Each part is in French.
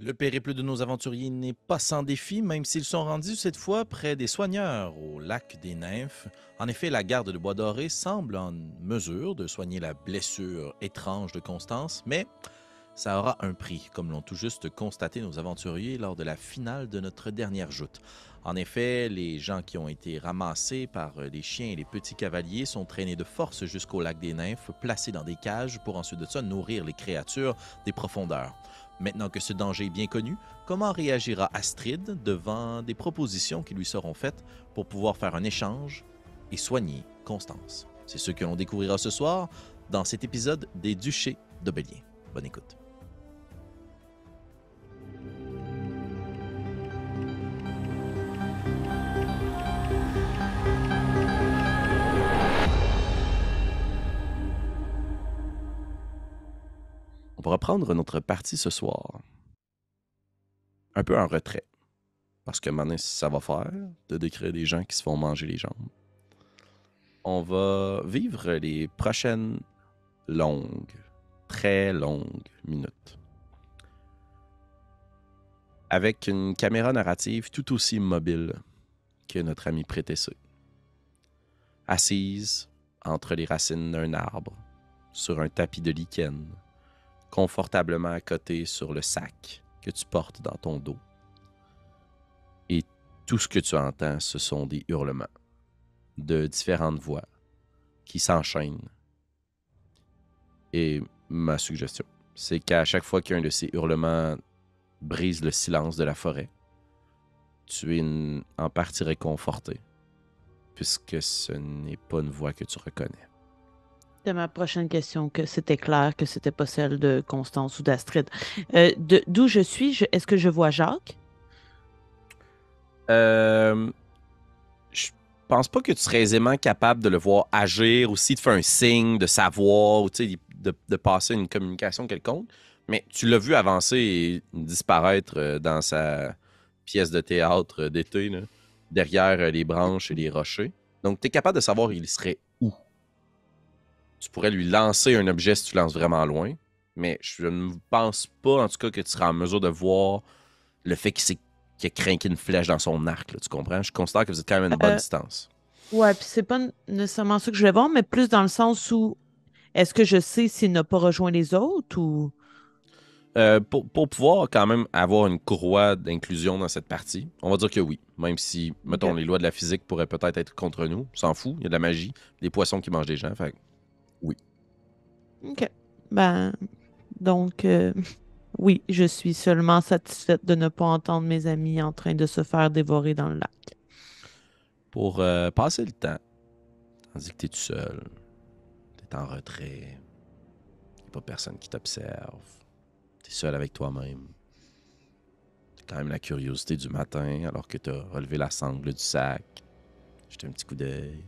Le périple de nos aventuriers n'est pas sans défi, même s'ils sont rendus cette fois près des soigneurs, au lac des Nymphes. En effet, la garde de Bois-Doré semble en mesure de soigner la blessure étrange de Constance, mais ça aura un prix, comme l'ont tout juste constaté nos aventuriers lors de la finale de notre dernière joute. En effet, les gens qui ont été ramassés par les chiens et les petits cavaliers sont traînés de force jusqu'au lac des Nymphes, placés dans des cages pour ensuite de ça nourrir les créatures des profondeurs. Maintenant que ce danger est bien connu, comment réagira Astrid devant des propositions qui lui seront faites pour pouvoir faire un échange et soigner Constance? C'est ce que l'on découvrira ce soir dans cet épisode des Duchés de Bélier. Bonne écoute. On va reprendre notre partie ce soir. Un peu en retrait. Parce que maintenant, ça va faire de décrire des gens qui se font manger les jambes. On va vivre les prochaines longues, très longues minutes. Avec une caméra narrative tout aussi mobile que notre ami Prétessé. Assise entre les racines d'un arbre, sur un tapis de lichen, confortablement accoté sur le sac que tu portes dans ton dos. Et tout ce que tu entends, ce sont des hurlements de différentes voix qui s'enchaînent. Et ma suggestion, c'est qu'à chaque fois qu'un de ces hurlements brise le silence de la forêt, tu es en partie réconforté, puisque ce n'est pas une voix que tu reconnais. C'était ma prochaine question, que c'était clair que c'était pas celle de Constance ou d'Astrid. D'où je suis, est-ce que je vois Jacques? Je pense pas que tu serais aisément capable de le voir agir, aussi de faire un signe, de savoir, ou de passer une communication quelconque, mais tu l'as vu avancer et disparaître dans sa pièce de théâtre d'été, là, derrière les branches et les rochers. Donc, tu es capable de savoir il serait où. Tu pourrais lui lancer un objet si tu lances vraiment loin, mais je ne pense pas, en tout cas, que tu seras en mesure de voir le fait qu'il a craqué une flèche dans son arc, là, tu comprends? Je considère que vous êtes quand même à une bonne Euh, distance. ouais, puis c'est pas nécessairement ça que je voulais voir, mais plus dans le sens où est-ce que je sais s'il n'a pas rejoint les autres ou. Pour pouvoir quand même avoir une courroie d'inclusion dans cette partie, on va dire que oui. Même si, mettons, OK. les lois de la physique pourraient peut-être être contre nous, on s'en fout, il y a de la magie, des poissons qui mangent des gens, fait que oui. OK. Ben, donc, oui, je suis seulement satisfaite de ne pas entendre mes amis en train de se faire dévorer dans le lac. Pour passer le temps, tandis que t'es tout seul, t'es en retrait, y a pas personne qui t'observe, t'es seul avec toi-même. T'as quand même la curiosité du matin alors que t'as relevé la sangle du sac, jeté un petit coup d'œil.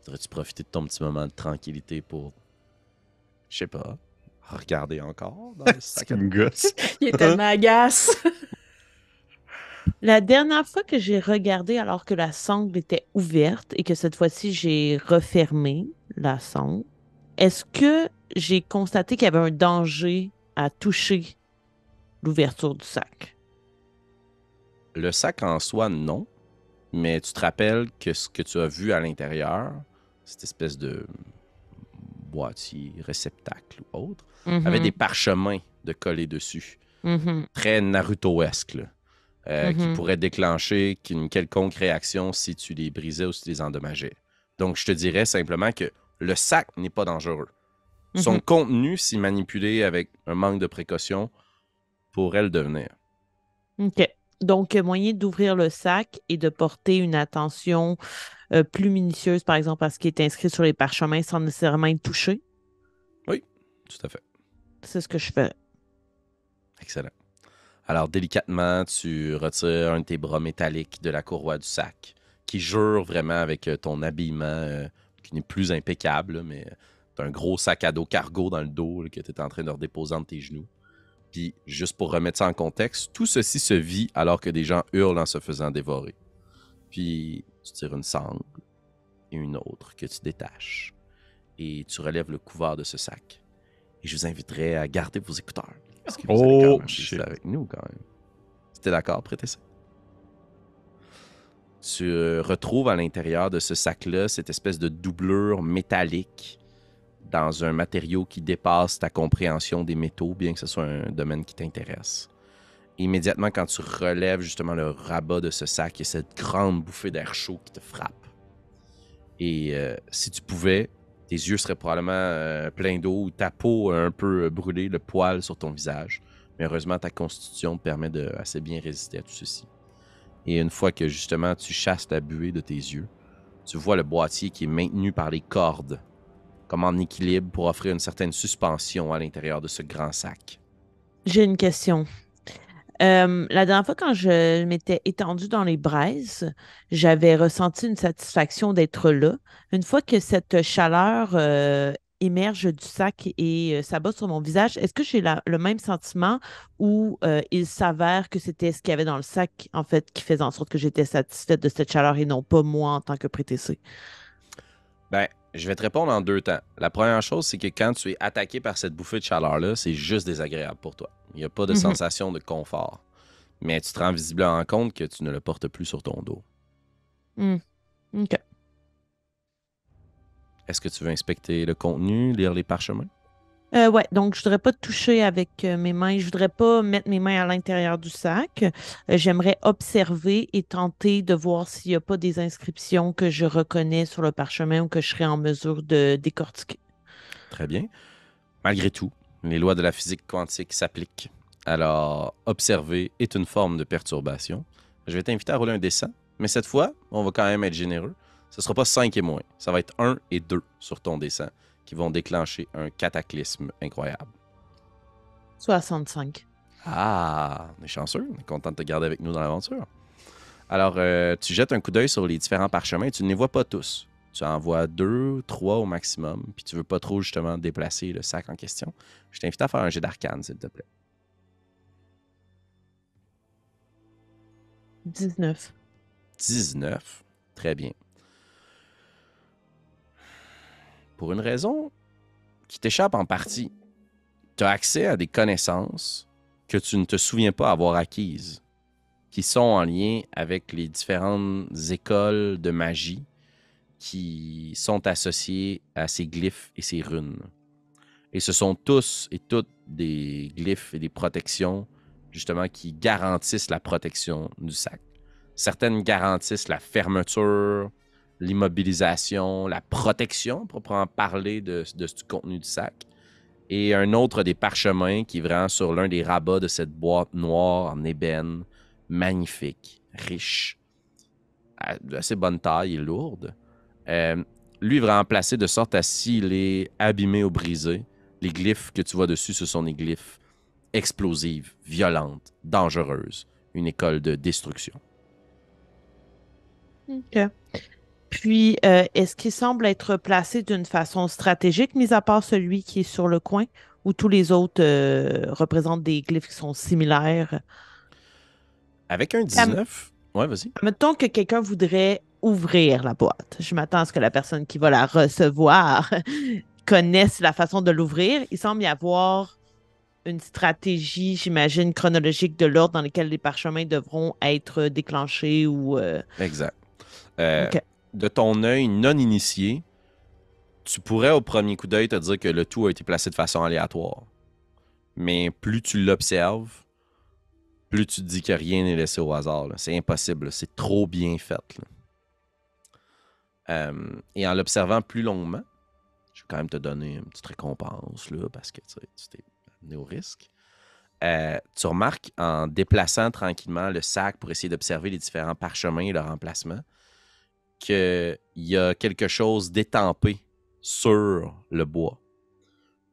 Voudrais-tu profiter de ton petit moment de tranquillité pour, je sais pas, regarder encore dans le sac Ça à me dos? gosse. Il est tellement agace. La dernière fois que j'ai regardé alors que la sangle était ouverte et que cette fois-ci j'ai refermé la sangle, est-ce que j'ai constaté qu'il y avait un danger à toucher l'ouverture du sac? Le sac en soi, non. Mais tu te rappelles que ce que tu as vu à l'intérieur, cette espèce de boîtier, réceptacle ou autre, avait des Mhm, parchemins de collés dessus. mhm, Très Naruto-esque, là, qui mhm, pourraient déclencher une quelconque réaction si tu les brisais ou si tu les endommageais. Donc, je te dirais simplement que le sac n'est pas dangereux. Son mhm. contenu, si manipulé avec un manque de précaution, pourrait le devenir. OK. Donc, moyen d'ouvrir le sac et de porter une attention plus minutieuse, par exemple, à ce qui est inscrit sur les parchemins sans nécessairement être touché. Oui, tout à fait. C'est ce que je fais. Excellent. Alors, délicatement, tu retires un de tes bras métalliques de la courroie du sac, qui jure vraiment avec ton habillement, qui n'est plus impeccable, là, mais tu as un gros sac à dos cargo dans le dos là, que tu es en train de redéposer entre tes genoux. Puis, juste pour remettre ça en contexte, tout ceci se vit alors que des gens hurlent en se faisant dévorer. Puis, tu tires une sangle et une autre que tu détaches. Et tu relèves le couvert de ce sac. Et je vous inviterai à garder vos écouteurs. Parce que vous allez quand Oh, même shit. rester avec nous, quand même. C'était d'accord, prêtez ça. Tu retrouves à l'intérieur de ce sac-là cette espèce de doublure métallique dans un matériau qui dépasse ta compréhension des métaux, bien que ce soit un domaine qui t'intéresse. Immédiatement, quand tu relèves justement le rabat de ce sac, il y a cette grande bouffée d'air chaud qui te frappe. Et si tu pouvais, tes yeux seraient probablement pleins d'eau ou ta peau un peu brûlée, le poil sur ton visage. Mais heureusement, ta constitution te permet de assez bien résister à tout ceci. Et une fois que justement tu chasses la buée de tes yeux, tu vois le boîtier qui est maintenu par les cordes, comme en équilibre pour offrir une certaine suspension à l'intérieur de ce grand sac. J'ai une question. La dernière fois, quand je m'étais étendue dans les braises, j'avais ressenti une satisfaction d'être là. Une fois que cette chaleur émerge du sac et s'abat sur mon visage, est-ce que j'ai le même sentiment ou il s'avère que c'était ce qu'il y avait dans le sac, en fait, qui faisait en sorte que j'étais satisfaite de cette chaleur et non pas moi en tant que prétessée? Ben, je vais te répondre en deux temps. La première chose, c'est que quand tu es attaqué par cette bouffée de chaleur-là, c'est juste désagréable pour toi. Il n'y a pas de Mhm. sensation de confort. Mais tu te rends visiblement compte que tu ne le portes plus sur ton dos. OK. Est-ce que tu veux inspecter le contenu, lire les parchemins? Ouais, donc je voudrais pas toucher avec mes mains, je voudrais pas mettre mes mains à l'intérieur du sac. J'aimerais observer et tenter de voir s'il n'y a pas des inscriptions que je reconnais sur le parchemin ou que je serais en mesure de décortiquer. Très bien. Malgré tout, les lois de la physique quantique s'appliquent. Alors, observer est une forme de perturbation. Je vais t'inviter à rouler un dessin, mais cette fois, on va quand même être généreux. Ce ne sera pas 5 et moins. Ça va être 1 et 2 sur ton dessin qui vont déclencher un cataclysme incroyable. 65. Ah, on est chanceux. On est content de te garder avec nous dans l'aventure. Alors, tu jettes un coup d'œil sur les différents parchemins et tu ne les vois pas tous. Tu en vois 2, 3 au maximum, puis tu veux pas trop justement déplacer le sac en question. Je t'invite à faire un jet d'arcane, s'il te plaît. 19. 19. Très bien. Pour une raison qui t'échappe en partie, tu as accès à des connaissances que tu ne te souviens pas avoir acquises, qui sont en lien avec les différentes écoles de magie qui sont associées à ces glyphes et ces runes. Et ce sont tous et toutes des glyphes et des protections, justement, qui garantissent la protection du sac. Certaines garantissent la fermeture, l'immobilisation, la protection, proprement parler du contenu du sac. Et un autre des parchemins qui est vraiment sur l'un des rabats de cette boîte noire en ébène, magnifique, riche, d'assez bonne taille et lourde. Lui est vraiment placé de sorte à s'il est abîmé ou brisé, les glyphes que tu vois dessus, ce sont des glyphes explosives, violentes, dangereuses. Une école de destruction. OK. Puis, est-ce qu'il semble être placé d'une façon stratégique, mis à part celui qui est sur le coin, ou tous les autres représentent des glyphes qui sont similaires? Avec un 19... Ouais, vas-y. Mettons que quelqu'un voudrait ouvrir la boîte. Je m'attends à ce que la personne qui va la recevoir connaisse la façon de l'ouvrir. Il semble y avoir une stratégie, j'imagine, chronologique de l'ordre dans lequel les parchemins devront être déclenchés ou... Exact. OK. De ton œil non initié, tu pourrais au premier coup d'œil te dire que le tout a été placé de façon aléatoire. Mais plus tu l'observes, plus tu te dis que rien n'est laissé au hasard. Là. C'est impossible. Là. C'est trop bien fait. Et en l'observant plus longuement, je vais quand même te donner une petite récompense là, parce que tu t'es amené au risque. Tu remarques en déplaçant tranquillement le sac pour essayer d'observer les différents parchemins et leur emplacement qu'il y a quelque chose d'étampé sur le bois.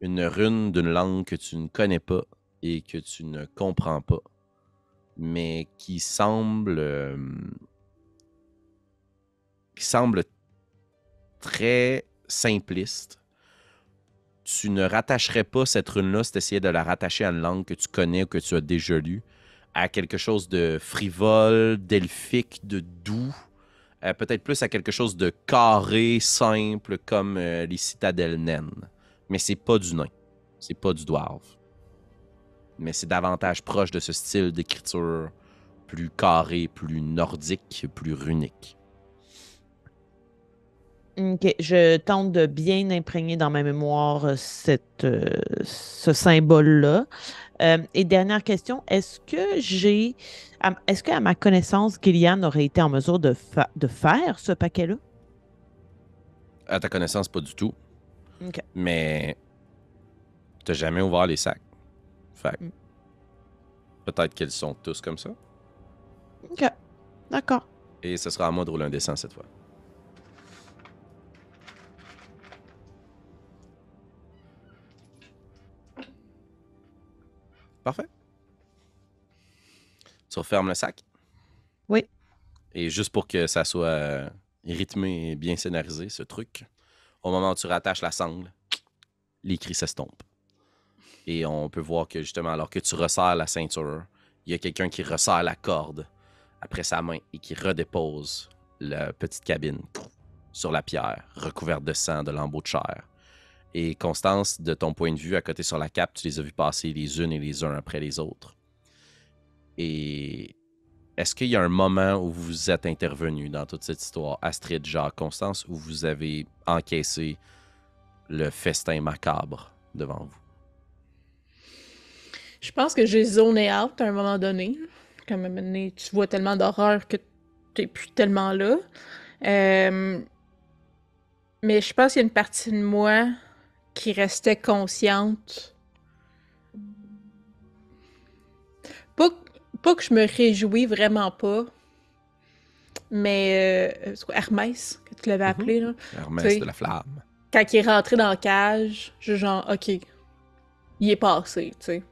Une rune d'une langue que tu ne connais pas et que tu ne comprends pas, mais qui semble très simpliste. Tu ne rattacherais pas cette rune-là si tu essayais de la rattacher à une langue que tu connais ou que tu as déjà lue, à quelque chose de frivole, d'elfique, de doux, peut-être plus à quelque chose de carré, simple, comme les citadelles naines. Mais c'est pas du nain. C'est pas du dwarf. mais c'est davantage proche de ce style d'écriture plus carré, plus nordique, plus runique. OK. Je tente de bien imprégner dans ma mémoire ce symbole-là. Et dernière question, est-ce qu'à ma connaissance, Gillian aurait été en mesure de faire ce paquet-là? À ta connaissance, pas du tout, OK. mais t'as jamais ouvert les sacs. Fait que Mm. peut-être qu'ils sont tous comme ça. OK. D'accord. Et ce sera à moi de rouler un dessin cette fois. Parfait. Tu refermes le sac. Oui. Et juste pour que ça soit rythmé et bien scénarisé, ce truc, au moment où tu rattaches la sangle, les cris s'estompent. Et on peut voir que justement, alors que tu resserres la ceinture, il y a quelqu'un qui resserre la corde après sa main et qui redépose la petite cabine sur la pierre, recouverte de sang, de lambeaux de chair. Et Constance, de ton point de vue, à côté sur la cape, tu les as vus passer les unes et les uns après les autres. Et est-ce qu'il y a un moment où vous êtes intervenu dans toute cette histoire, Astrid, Jacques, Constance, où vous avez encaissé le festin macabre devant vous? Je pense que j'ai zoné out à un moment donné. Comme à un moment donné, tu vois tellement d'horreur que t'es plus tellement là. Mais je pense qu'il y a une partie de moi qui restait consciente. Pas, pas que je me réjouis vraiment pas, mais c'est quoi, Hermès, que tu l'avais appelé, là. Hermès T'sais, de la flamme. quand il est rentré dans la cage, je genre, ok, il est passé, tu sais.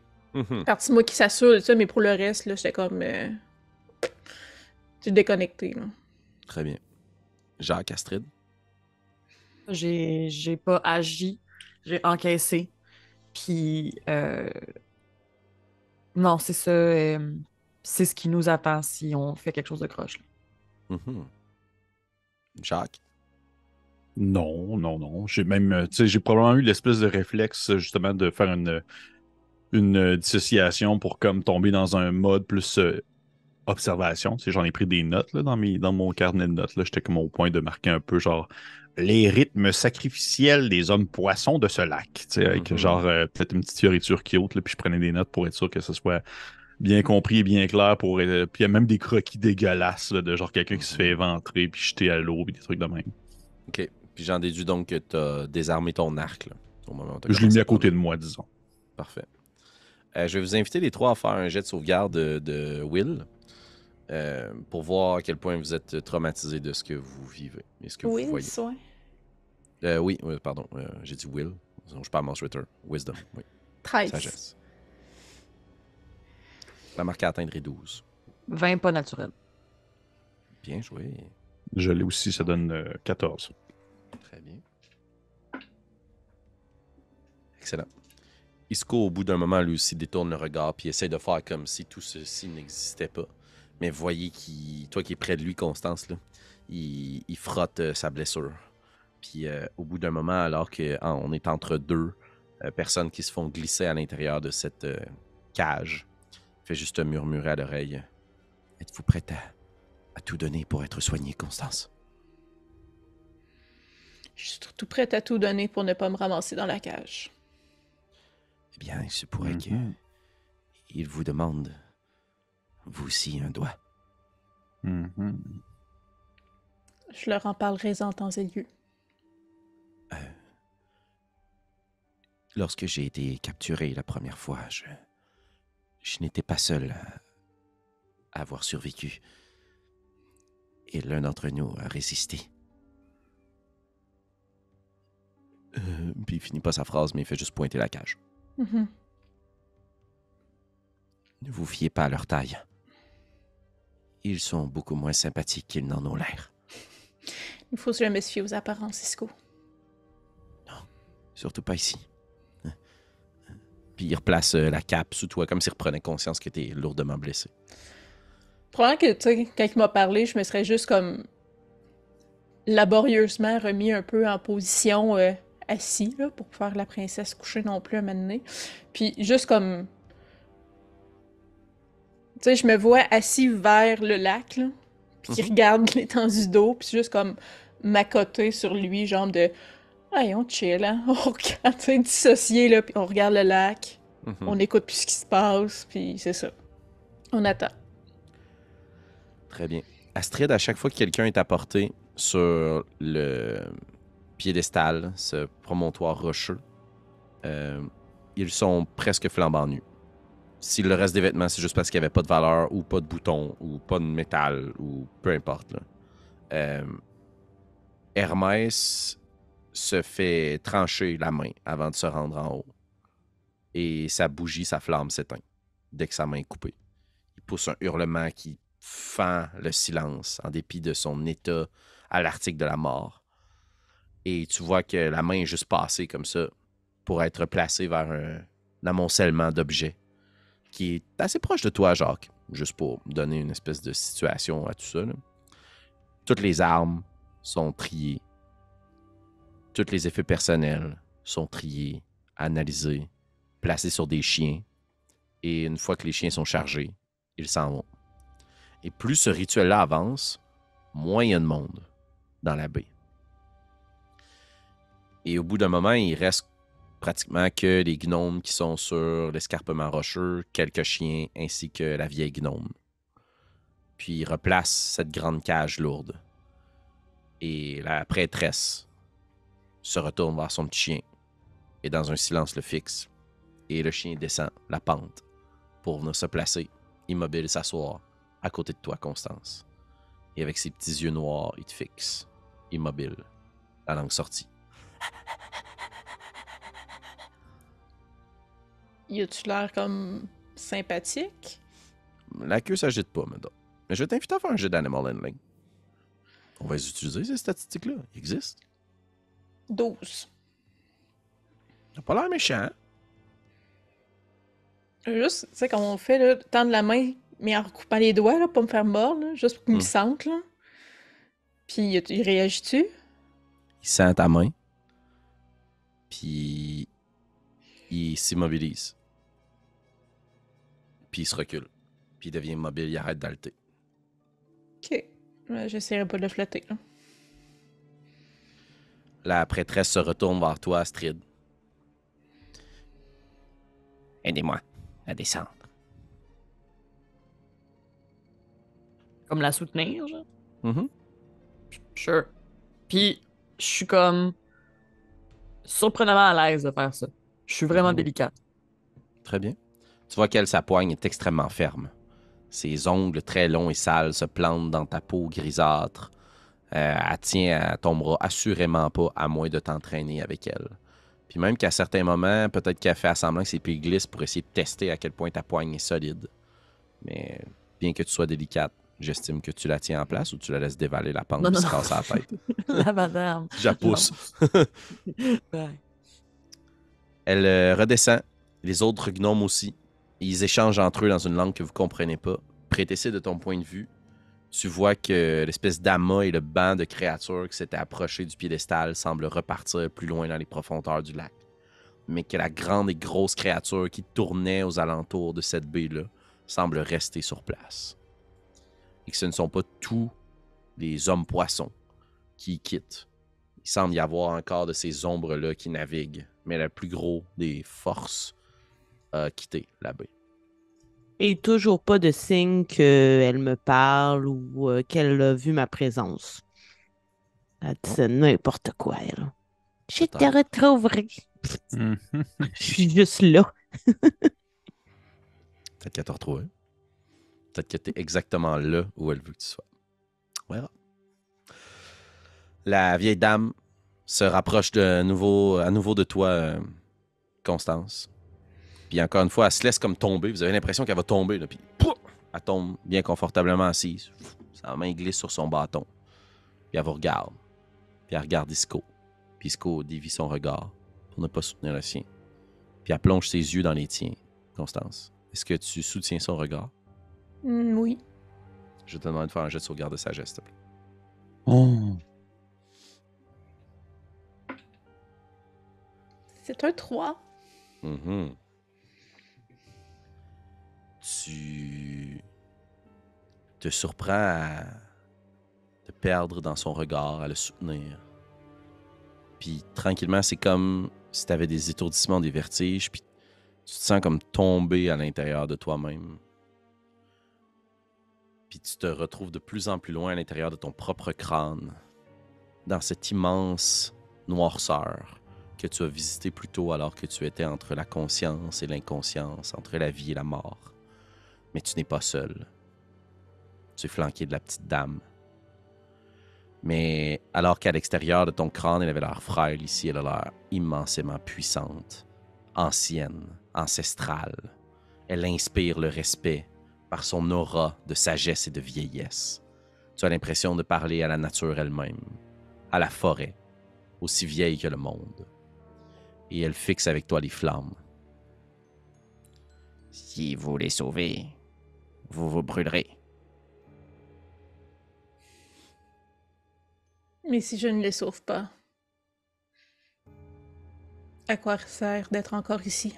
Partie de moi qui s'assure de ça, mais pour le reste, là, j'étais comme. J'ai déconnecté, là. Très bien. Jacques, Astrid? J'ai pas agi, j'ai encaissé. Puis, non, c'est ça. C'est ce qui nous attend si on fait quelque chose de croche. Mhm. Jacques? Non, non, non. J'ai même, tu sais, j'ai probablement eu l'espèce de réflexe, justement, de faire une dissociation pour comme tomber dans un mode plus observation. Tu sais, j'en ai pris des notes là, dans mon carnet de notes. Là. J'étais comme au point de marquer un peu genre les rythmes sacrificiels des hommes poissons de ce lac. Tu sais, avec genre peut-être une petite fioriture cute, là, puis je prenais des notes pour être sûr que ce soit bien compris et bien clair. Puis il y a même des croquis dégueulasses là, de genre quelqu'un qui se fait éventrer puis jeter à l'eau puis des trucs de même. OK. Puis j'en déduis donc que tu as désarmé ton arc là, au moment où tu as Je l'ai mis commencé à côté parler. de moi, disons. Parfait. Je vais vous inviter les trois à faire un jet de sauvegarde de Will pour voir à quel point vous êtes traumatisé de ce que vous vivez et ce que vous voyez. Oui, pardon. J'ai dit Will. Sinon, je parle Monster Ritter. Wisdom, oui. 13. Sagesse. La marque à atteindre est 12. 20 pas naturel. Bien joué. Je l'ai aussi, ça donne 14. Très bien. Excellent. Isco, au bout d'un moment, lui aussi détourne le regard puis essaie de faire comme si tout ceci n'existait pas. Mais voyez toi qui es près de lui, Constance, là, il frotte sa blessure. Puis au bout d'un moment, alors qu'on est entre deux personnes qui se font glisser à l'intérieur de cette cage, il fait juste murmurer à l'oreille. Êtes-vous prête à tout donner pour être soignée, Constance? Je suis tout prête à tout donner pour ne pas me ramasser dans la cage. Eh bien, il se pourrait qu'il vous demande, vous aussi, un doigt. Je leur en parlerai en temps et lieu. Lorsque j'ai été capturé la première fois, je n'étais pas seul à avoir survécu. Et l'un d'entre nous a résisté. Puis il finit pas sa phrase, mais il fait juste pointer la cage. Mm-hmm. Ne vous fiez pas à leur taille. Ils sont beaucoup moins sympathiques qu'ils n'en ont l'air. Il faut jamais se fier aux apparences, Isco. Non, surtout pas ici. Puis il replace la cape sous toi, comme s'il reprenait conscience que t'es lourdement blessé. Probablement que, tu sais, quand il m'a parlé, je me serais juste comme laborieusement remis un peu en position assis, là, pour faire la princesse coucher non plus à un moment donné. Puis juste comme Tu sais, je me vois assis vers le lac, là, puis qui regarde l'étendue d'eau, puis juste comme m'accoter sur lui, genre de hey, on chill, hein? On regarde, tu sais, dissocié, là, puis on regarde le lac, on écoute plus ce qui se passe, puis c'est ça. On attend. Très bien. Astrid, à chaque fois que quelqu'un est apporté sur le piédestal, ce promontoire rocheux, ils sont presque flambant nus. Si le reste des vêtements, c'est juste parce qu'il n'y avait pas de valeur, ou pas de bouton, ou pas de métal, ou peu importe. Là. Hermès se fait trancher la main avant de se rendre en haut. Et sa bougie, sa flamme s'éteint dès que sa main est coupée. Il pousse un hurlement qui fend le silence en dépit de son état à l'article de la mort. Et tu vois que la main est juste passée comme ça pour être placée vers un amoncellement d'objets qui est assez proche de toi, Jacques, juste pour donner une espèce de situation à tout ça. Là. Toutes les armes sont triées. Tous les effets personnels sont triés, analysés, placés sur des chiens. Et une fois que les chiens sont chargés, ils s'en vont. Et plus ce rituel-là avance, moins il y a de monde dans la baie. Et au bout d'un moment, il reste pratiquement que les gnomes qui sont sur l'escarpement rocheux, quelques chiens ainsi que la vieille gnome. Puis il replace cette grande cage lourde. Et la prêtresse se retourne vers son petit chien et dans un silence le fixe. Et le chien descend la pente pour venir se placer, immobile, s'asseoir à côté de toi, Constance. Et avec ses petits yeux noirs, il te fixe, immobile, la langue sortie. Y a-tu l'air comme sympathique? La queue s'agite pas, maintenant. Mais je vais t'inviter à faire un jeu d'animal handling. On va les utiliser, ces statistiques-là. Ils existent. 12. T'as pas l'air méchant. Juste, tu sais, comme on fait, là, tendre la main, mais en recoupant les doigts, là, pour me faire mordre, là, juste pour qu'il me sente, là. Puis, il réagit-tu? Il sent ta main. Puis, il s'immobilise. Puis, il se recule. Puis, il devient immobile, il arrête d'halter. Ok. J'essaierai pas de le flatter, là. La prêtresse se retourne vers toi, Astrid. Aidez-moi à descendre. Comme la soutenir, genre. Mhm. Sure. Puis, je suis comme surprenamment à l'aise de faire ça. Je suis vraiment délicate. Très bien. Tu vois qu'elle, sa poigne est extrêmement ferme. Ses ongles très longs et sales se plantent dans ta peau grisâtre. Elle tient à ton bras assurément pas, à moins de t'entraîner avec elle. Puis même qu'à certains moments, peut-être qu'elle fait semblant que ses pieds glissent pour essayer de tester à quel point ta poigne est solide. Mais bien que tu sois délicate, j'estime que tu la tiens en place ou tu la laisses dévaler la pente et se casser la tête. La madame. Je la pousse. Ouais. Elle redescend. Les autres gnomes aussi. Ils échangent entre eux dans une langue que vous comprenez pas. Prétessé de ton point de vue, tu vois que l'espèce d'amas et le banc de créatures qui s'étaient approchés du piédestal semblent repartir plus loin dans les profondeurs du lac. Mais que la grande et grosse créature qui tournait aux alentours de cette baie-là semble rester sur place. Et que ce ne sont pas tous les hommes-poissons qui y quittent. Il semble y avoir encore de ces ombres-là qui naviguent, mais le plus gros des forces a quitté la baie. Et toujours pas de signe qu'elle me parle ou qu'elle a vu ma présence. Elle dit n'importe quoi, elle. Je te Peut-être. retrouverai. Mhm. Je suis juste là. Peut-être qu'elle t'a retrouvé. Peut-être que t'es exactement là où elle veut que tu sois. Voilà. La vieille dame se rapproche à nouveau de toi, Constance. Puis encore une fois, elle se laisse comme tomber. Vous avez l'impression qu'elle va tomber. Là, puis pouf, elle tombe bien confortablement assise. Sa main glisse sur son bâton. Puis elle vous regarde. Puis elle regarde Isco. Puis Isco dévie son regard pour ne pas soutenir le sien. Puis elle plonge ses yeux dans les tiens, Constance. Est-ce que tu soutiens son regard? Oui. Je te demande de faire un jet de sauvegarde de sagesse, s'il te plaît. Oh. C'est un 3. Mhm. Tu te surprend à te perdre dans son regard, à le soutenir. Puis tranquillement, c'est comme si tu avais des étourdissements, des vertiges, puis tu te sens comme tomber à l'intérieur de toi-même. Puis tu te retrouves de plus en plus loin à l'intérieur de ton propre crâne, dans cette immense noirceur que tu as visitée plus tôt alors que tu étais entre la conscience et l'inconscience, entre la vie et la mort. Mais tu n'es pas seul. Tu es flanqué de la petite dame. Mais alors qu'à l'extérieur de ton crâne, elle avait l'air frêle, ici, elle a l'air immensément puissante, ancienne, ancestrale. Elle inspire le respect par son aura de sagesse et de vieillesse. Tu as l'impression de parler à la nature elle-même, à la forêt, aussi vieille que le monde. Et elle fixe avec toi les flammes. Si vous les sauvez, vous vous brûlerez. Mais si je ne les sauve pas, à quoi sert d'être encore ici?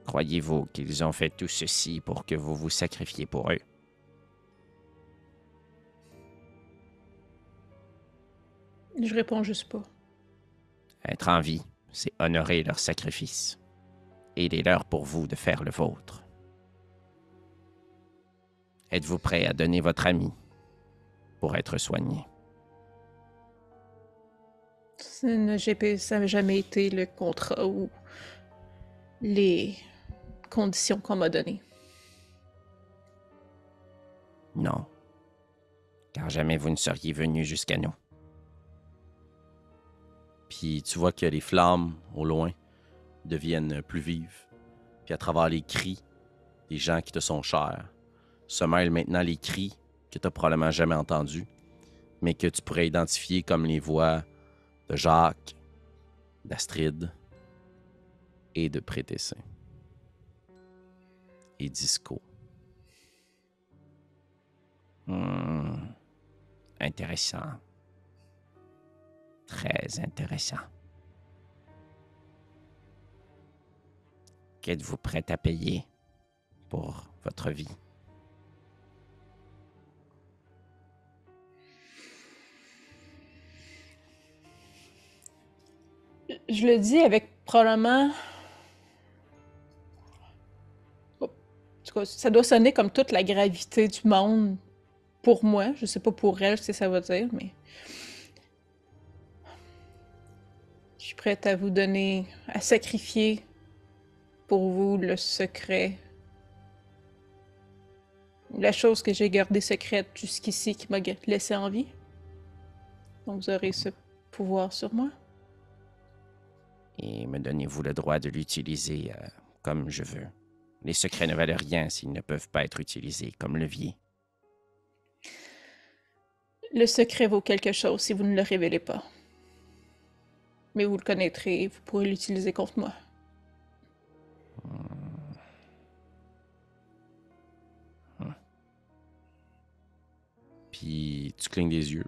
Croyez-vous qu'ils ont fait tout ceci pour que vous vous sacrifiez pour eux? Je réponds juste pas. Être en vie, c'est honorer leur sacrifice. Et il est l'heure pour vous de faire le vôtre. Êtes-vous prêt à donner votre ami pour être soigné? Ça n'a jamais été le contrat ou les conditions qu'on m'a données. Non. Car jamais vous ne seriez venu jusqu'à nous. Puis tu vois que les flammes, au loin, deviennent plus vives. Puis à travers les cris des gens qui te sont chers, se mêlent maintenant les cris que tu n'as probablement jamais entendus, mais que tu pourrais identifier comme les voix de Jacques, d'Astrid et de Prétessé. Et Disco. Intéressant. Très intéressant. Qu'êtes-vous prêt à payer pour votre vie? Je le dis avec probablement... En tout cas, ça doit sonner comme toute la gravité du monde pour moi. Je sais pas pour elle ce que ça veut dire, mais... Je suis prête à vous donner, à sacrifier pour vous le secret. La chose que j'ai gardée secrète jusqu'ici qui m'a laissé en vie. Donc vous aurez ce pouvoir sur moi. Et me donnez-vous le droit de l'utiliser comme je veux. Les secrets ne valent rien s'ils ne peuvent pas être utilisés comme levier. Le secret vaut quelque chose si vous ne le révélez pas. Mais vous le connaîtrez et vous pourrez l'utiliser contre moi. Puis tu clignes des yeux,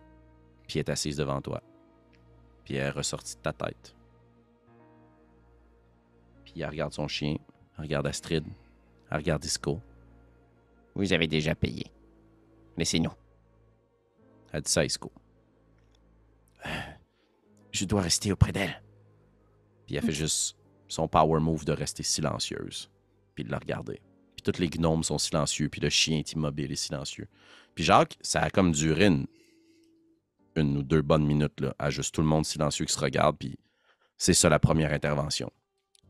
puis elle est assise devant toi. Puis elle est ressortie de ta tête. Puis elle regarde son chien, elle regarde Astrid, elle regarde Disco. Vous avez déjà payé. Laissez-nous. Elle dit ça à Disco. Je dois rester auprès d'elle. Puis elle fait juste son power move de rester silencieuse, puis de la regarder. Puis tous les gnomes sont silencieux, puis le chien est immobile et silencieux. Puis Jacques, ça a comme duré une ou deux bonnes minutes, là, à juste tout le monde silencieux qui se regarde, puis c'est ça la première intervention.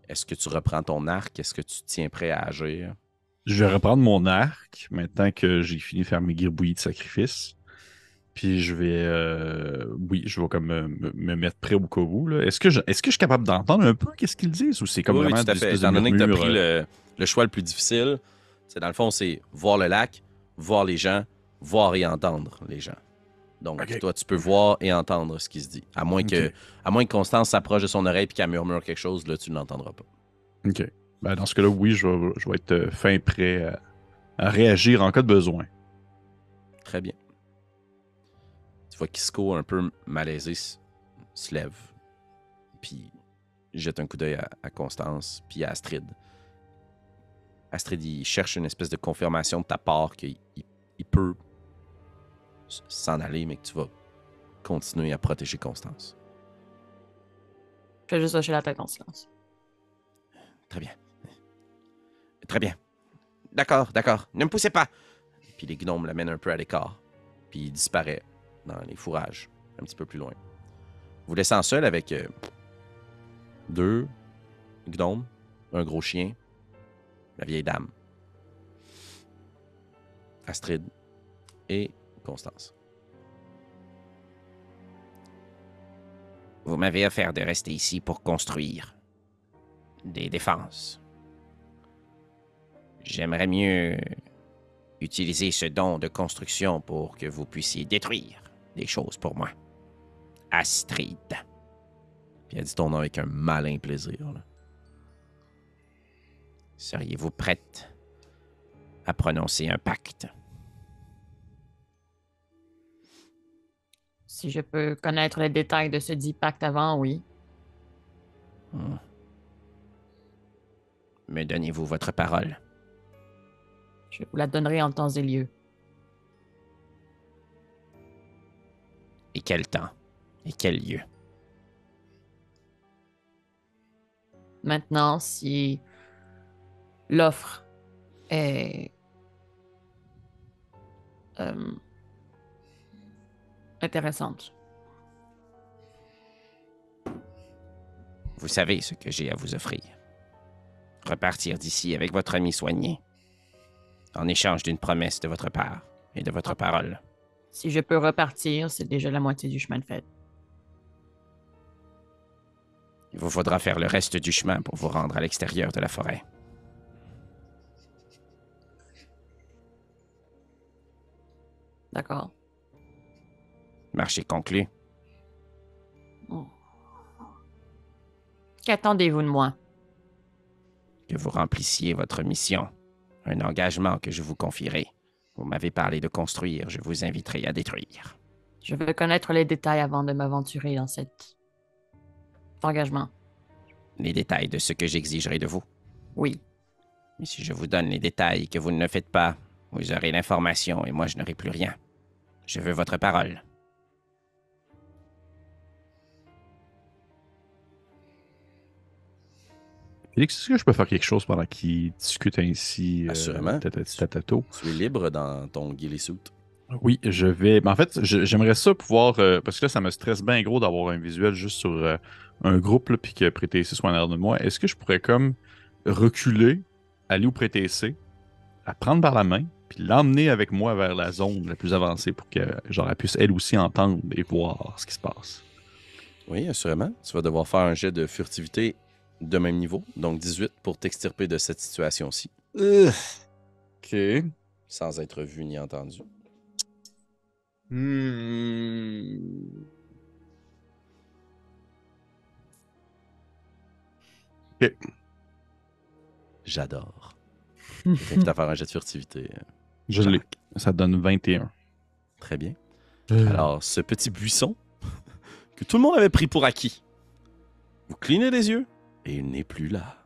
Est-ce que tu reprends ton arc? Est-ce que tu te tiens prêt à agir? Je vais reprendre mon arc maintenant que j'ai fini de faire mes gribouillis de sacrifice. Puis je vais, oui, je vais comme me mettre prêt au cas où. Là. Est-ce que je suis capable d'entendre un peu qu'est-ce qu'ils disent ou c'est comme Oui, vraiment tout à des fait. espèces de Étant donné que tu as murmures, pris le choix le plus difficile, c'est dans le fond, c'est voir le lac, voir les gens, voir et entendre les gens. Donc, Ok. toi, tu peux voir et entendre ce qui se dit. À moins que Constance s'approche de son oreille et qu'elle murmure quelque chose, là, tu ne l'entendras pas. OK. Ben, dans ce cas-là, oui, je vais être fin prêt à réagir en cas de besoin. Très bien. Tu vois qu'Isco, un peu malaisé, se lève, puis jette un coup d'œil à Constance, puis à Astrid. Astrid, il cherche une espèce de confirmation de ta part qu'il peut s'en aller, mais que tu vas continuer à protéger Constance. Je vais juste hocher la tête en silence. Très bien. Très bien. D'accord. Ne me poussez pas. Puis les gnomes l'amènent un peu à l'écart. Puis il disparaît dans les fourrages, un petit peu plus loin. Vous laissant seul avec 2 gnomes, un gros chien, la vieille dame, Astrid et Constance. Vous m'avez offert de rester ici pour construire des défenses. J'aimerais mieux utiliser ce don de construction pour que vous puissiez détruire des choses pour moi. Astrid. Puis elle dit ton nom avec un malin plaisir. Là. Seriez-vous prête à prononcer un pacte? Si je peux connaître les détails de ce dit pacte avant, oui. Me donnez-vous votre parole? Je vous la donnerai en temps et lieu. Et quel temps? Et quel lieu? Maintenant, si l'offre est intéressante. Vous savez ce que j'ai à vous offrir. Repartir d'ici avec votre ami soigné, en échange d'une promesse de votre part et de votre parole. Si je peux repartir, c'est déjà la moitié du chemin de fait. Il vous faudra faire le reste du chemin pour vous rendre à l'extérieur de la forêt. D'accord. Marché conclu. Qu'attendez-vous de moi? Que vous remplissiez votre mission. Un engagement que je vous confierai. Vous m'avez parlé de construire, je vous inviterai à détruire. Je veux connaître les détails avant de m'aventurer dans cet engagement. Les détails de ce que j'exigerai de vous. Oui. Mais si je vous donne les détails que vous ne le faites pas, vous aurez l'information et moi je n'aurai plus rien. Je veux votre parole. Félix, est-ce que je peux faire quelque chose pendant qu'ils discutent ainsi? Assurément. Tatato. Tu es libre dans ton ghillie suit. Oui, je vais. Mais en fait, j'aimerais ça pouvoir. Parce que là, ça me stresse bien gros d'avoir un visuel juste sur un groupe, là, puis que Prétessé soit en arrière de moi. Est-ce que je pourrais comme reculer, aller où Prétessé, la prendre par la main, puis l'emmener avec moi vers la zone la plus avancée pour que genre, elle puisse elle aussi entendre et voir ce qui se passe? Oui, assurément. Tu vas devoir faire un jet de furtivité de même niveau, donc 18 pour t'extirper de cette situation-ci. Ok. Sans être vu ni entendu. Ok. J'adore. Je t'invite à faire un jet de furtivité. Je l'ai. Ça donne 21. Très bien. Alors, ce petit buisson que tout le monde avait pris pour acquis, vous clignez les yeux et il n'est plus là.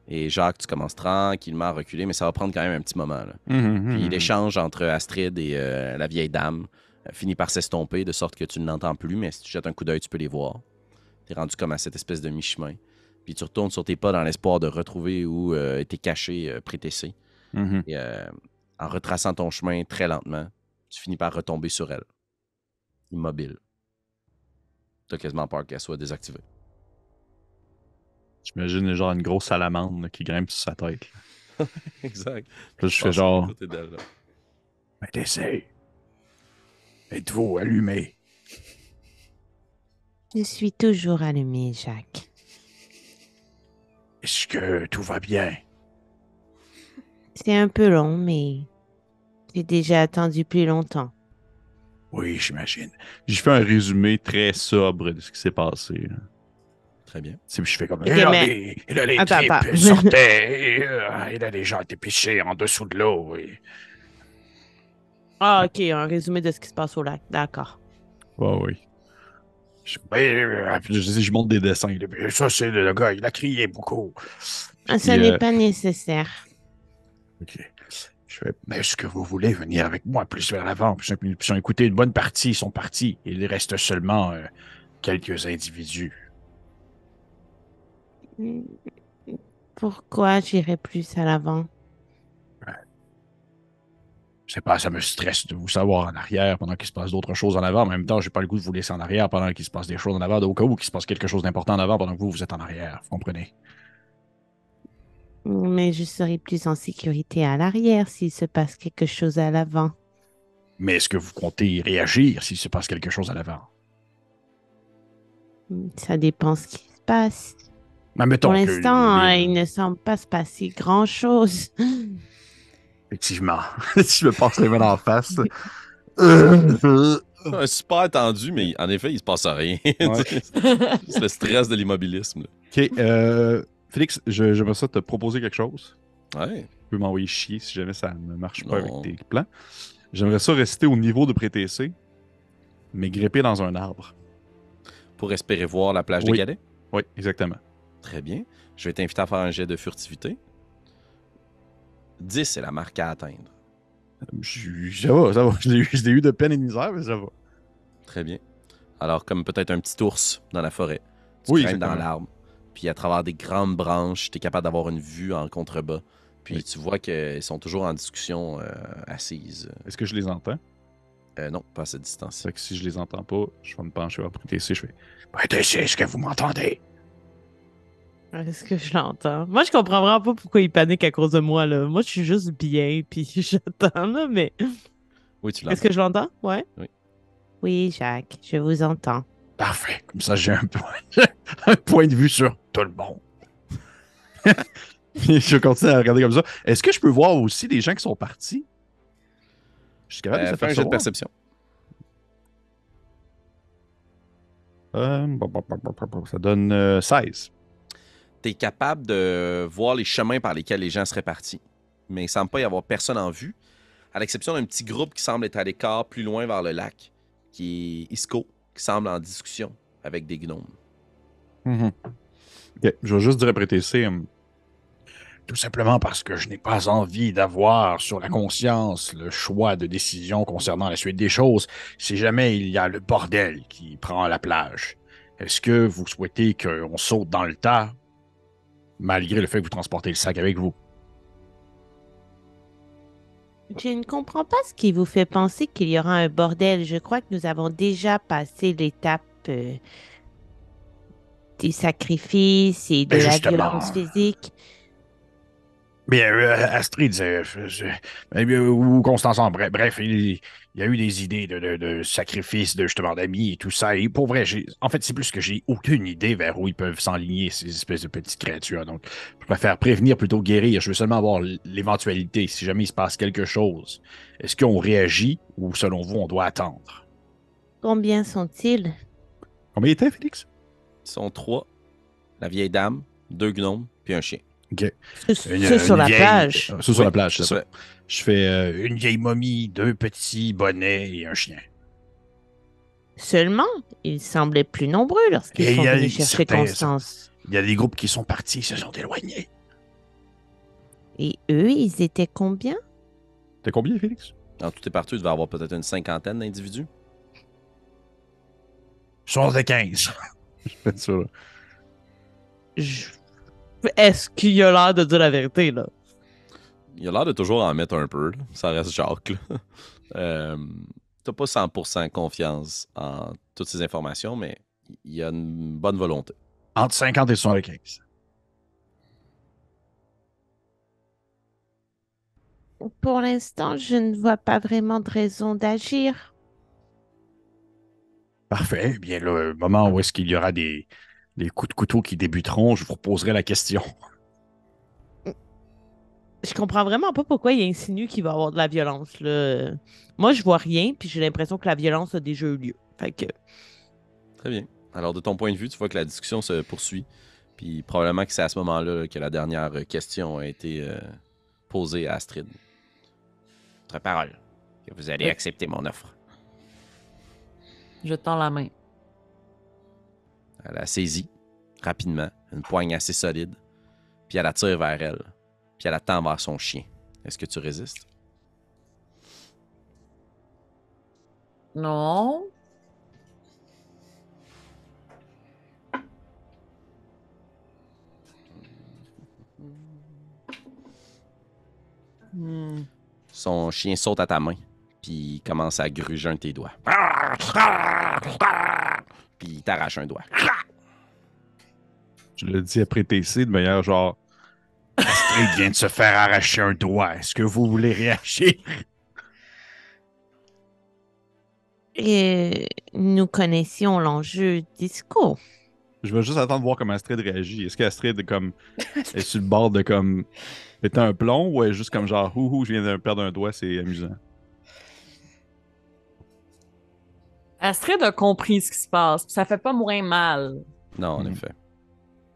Et Jacques, tu commences tranquillement à reculer, mais ça va prendre quand même un petit moment. Là. Puis l'échange entre Astrid et la vieille dame finit par s'estomper de sorte que tu ne l'entends plus, mais si tu jettes un coup d'œil, tu peux les voir. Tu es rendu comme à cette espèce de mi-chemin. Puis tu retournes sur tes pas dans l'espoir de retrouver où était caché Prétessé. Et en retraçant ton chemin très lentement, tu finis par retomber sur elle. Immobile. Tu as quasiment peur qu'elle soit désactivée. J'imagine genre une grosse salamandre là, qui grimpe sur sa tête. Là. Exact. Puis là, je fais genre. Prétessé, êtes-vous allumé? Je suis toujours allumé, Jacques. Est-ce que tout va bien? C'est un peu long, mais j'ai déjà attendu plus longtemps. Oui, j'imagine. J'ai fait un résumé très sobre de ce qui s'est passé. Là. Très bien. Je fais comme... Ok, il a mais- les Attends, tripes attends. sortaient, il a déjà été piché en dessous de l'eau. Ah, ok, un résumé de ce qui se passe au lac. D'accord. Ouais, oui. Je montre des dessins. Ça, c'est le gars, il a crié beaucoup. Ce n'est pas nécessaire. OK. Mais est-ce que vous voulez venir avec moi plus vers l'avant? Puis ils ont écouté une bonne partie, ils sont partis. Il reste seulement quelques individus. Pourquoi j'irai plus à l'avant? Je sais pas, ça me stresse de vous savoir en arrière pendant qu'il se passe d'autres choses en avant. En même temps, j'ai pas le goût de vous laisser en arrière pendant qu'il se passe des choses en avant, au cas où qu'il se passe quelque chose d'important en avant pendant que vous êtes en arrière. Vous comprenez? Mais je serai plus en sécurité à l'arrière s'il se passe quelque chose à l'avant. Mais est-ce que vous comptez réagir s'il se passe quelque chose à l'avant? Ça dépend ce qui se passe. Mais mettons Pour que l'instant, il ne semble pas se passer grand-chose. Effectivement. Si je me passe les mains en face. Super tendu, mais en effet, il se passe rien. Ouais. C'est le stress de l'immobilisme. Là. OK. Félix, j'aimerais ça te proposer quelque chose. Ouais. Tu peux m'envoyer chier si jamais ça ne marche pas Non. avec tes plans. J'aimerais ça rester au niveau de Pré-TC, mais gripper dans un arbre. Pour espérer voir la plage de Oui. Galet. Oui, exactement. Très bien. Je vais t'inviter à faire un jet de furtivité. 10 est la marque à atteindre. Ça va, ça va. Je l'ai eu de peine et de misère, mais ça va. Très bien. Alors, comme peut-être un petit ours dans la forêt. Tu Oui, grimpes dans exactement. l'arbre. Puis à travers des grandes branches, tu es capable d'avoir une vue en contrebas. Puis Oui. tu vois qu'ils sont toujours en discussion assise. Est-ce que je les entends? Non, pas à cette distance. Fait que si je les entends pas, je vais me pencher vers Pré-TC, je fais... Prêtez-y, est-ce que vous m'entendez? Est-ce que je l'entends? Moi, je comprends vraiment pas pourquoi il panique à cause de moi, là. Moi, je suis juste bien, puis j'attends, là, mais... Oui, tu Est-ce l'entends. que je l'entends? Ouais? Oui. Oui, Jacques, je vous entends. Parfait. Comme ça, j'ai un point de vue sur tout le monde. je continue à regarder comme ça. Est-ce que je peux voir aussi les gens qui sont partis? Je suis capable de les Fais un jet de apercevoir? perception. Ça donne 16. Tu es capable de voir les chemins par lesquels les gens seraient partis. Mais il ne semble pas y avoir personne en vue, à l'exception d'un petit groupe qui semble être à l'écart plus loin vers le lac, qui est Isco, qui semble en discussion avec des gnomes. Ok, je vais juste dire à Pré-TC, Tout simplement parce que je n'ai pas envie d'avoir sur la conscience le choix de décision concernant la suite des choses si jamais il y a le bordel qui prend la plage. Est-ce que vous souhaitez qu'on saute dans le tas, malgré le fait que vous transportez le sac avec vous? Je ne comprends pas ce qui vous fait penser qu'il y aura un bordel. Je crois que nous avons déjà passé l'étape des sacrifices et de Ben, la justement. violence physique. Bien, Astrid, ou Constance, bref, il y a eu des idées de sacrifices, justement d'amis et tout ça. Et pour vrai, en fait, c'est plus que j'ai aucune idée vers où ils peuvent s'enligner, ces espèces de petites créatures. Donc, je préfère prévenir plutôt que guérir. Je veux seulement avoir l'éventualité, si jamais il se passe quelque chose. Est-ce qu'on réagit ou, selon vous, on doit attendre? Combien sont-ils? combien était, Félix? Ils sont 3. La vieille dame, 2 gnomes, puis un chien. OK. Ceux sur la plage. Ceux sur Oui, la plage, c'est c'est ça. ça. Je fais... Une vieille momie, 2 petits bonnets et un chien. Seulement, ils semblaient plus nombreux lorsqu'ils Et sont il y a venus chercher certains- Constance. Il y a des groupes qui sont partis, ils se sont éloignés. Et eux, ils étaient combien? T'as combien, Félix? En tout et partout, il devait y avoir peut-être une 50aine d'individus. Ils sont de 15. C'est ça, là. Est-ce qu'il a l'air de dire la vérité, là? Il a l'air de toujours en mettre un peu. Là. Ça reste Jacques. Là. T'as pas 100% confiance en toutes ces informations, mais il y a une bonne volonté. Entre 50 et 75. Pour l'instant, je ne vois pas vraiment de raison d'agir. Parfait. Bien, le moment où est-ce qu'il y aura des coups de couteau qui débuteront, je vous reposerai la question. Je comprends vraiment pas pourquoi il insinue qu'il va y avoir de la violence, là. Moi, je vois rien, puis j'ai l'impression que la violence a déjà eu lieu. Fait que... Très bien. Alors, de ton point de vue, tu vois que la discussion se poursuit. Puis probablement que c'est à ce moment-là là, que la dernière question a été posée à Astrid. Votre parole, que vous allez Oui. accepter mon offre. Je tends la main. Elle a saisi rapidement une poigne assez solide. Puis elle attire vers elle. Puis elle attend vers son chien. Est-ce que tu résistes? Non. Son chien saute à ta main. Puis il commence à gruger un de tes doigts. Puis il t'arrache un doigt. Je le dis après TC de manière genre. Astrid vient de se faire arracher un doigt. Est-ce que vous voulez réagir? Et nous connaissions l'enjeu disco. Je vais juste attendre de voir comment Astrid réagit. Est-ce qu'Astrid comme est sur le bord de comme péter un plomb ou est juste comme genre ouhou, je viens de perdre un doigt, c'est amusant. Astrid a compris ce qui se passe. Ça fait pas moins mal. Non, en effet.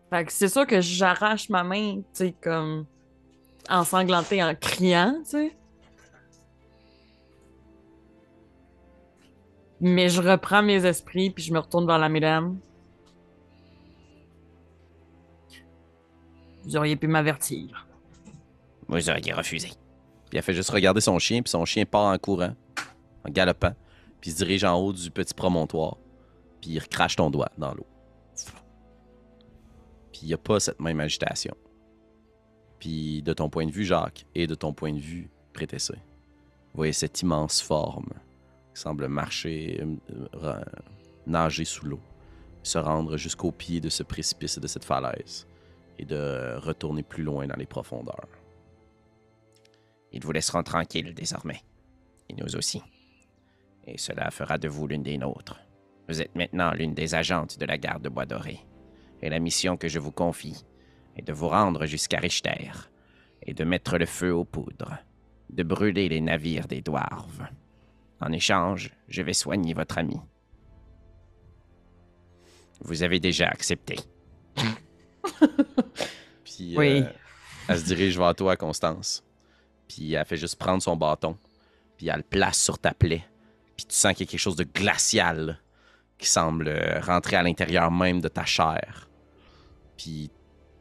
Fait que c'est sûr que j'arrache ma main, tu sais, comme ensanglantée en criant, tu sais. Mais je reprends mes esprits puis je me retourne vers la mesdames. Vous auriez pu m'avertir. Vous auriez refusé. Puis elle fait juste regarder son chien, puis son chien part en courant, en galopant, puis il se dirige en haut du petit promontoire, puis il recrache ton doigt dans l'eau. Puis il n'y a pas cette même agitation. Puis de ton point de vue, Jacques, et de ton point de vue, Prétessé, vous voyez cette immense forme qui semble marcher, nager sous l'eau, se rendre jusqu'au pied de ce précipice et de cette falaise, et de retourner plus loin dans les profondeurs. Ils vous laisseront tranquilles désormais. Et nous aussi. Et cela fera de vous l'une des nôtres. Vous êtes maintenant l'une des agentes de la garde de Bois-Doré. Et la mission que je vous confie est de vous rendre jusqu'à Richter et de mettre le feu aux poudres, de brûler les navires des Dwarves. En échange, je vais soigner votre ami. Vous avez déjà accepté. Puis Oui. elle se dirige vers toi, Constance. Puis elle fait juste prendre son bâton, puis elle le place sur ta plaie. Puis tu sens qu'il y a quelque chose de glacial là, qui semble rentrer à l'intérieur même de ta chair. Puis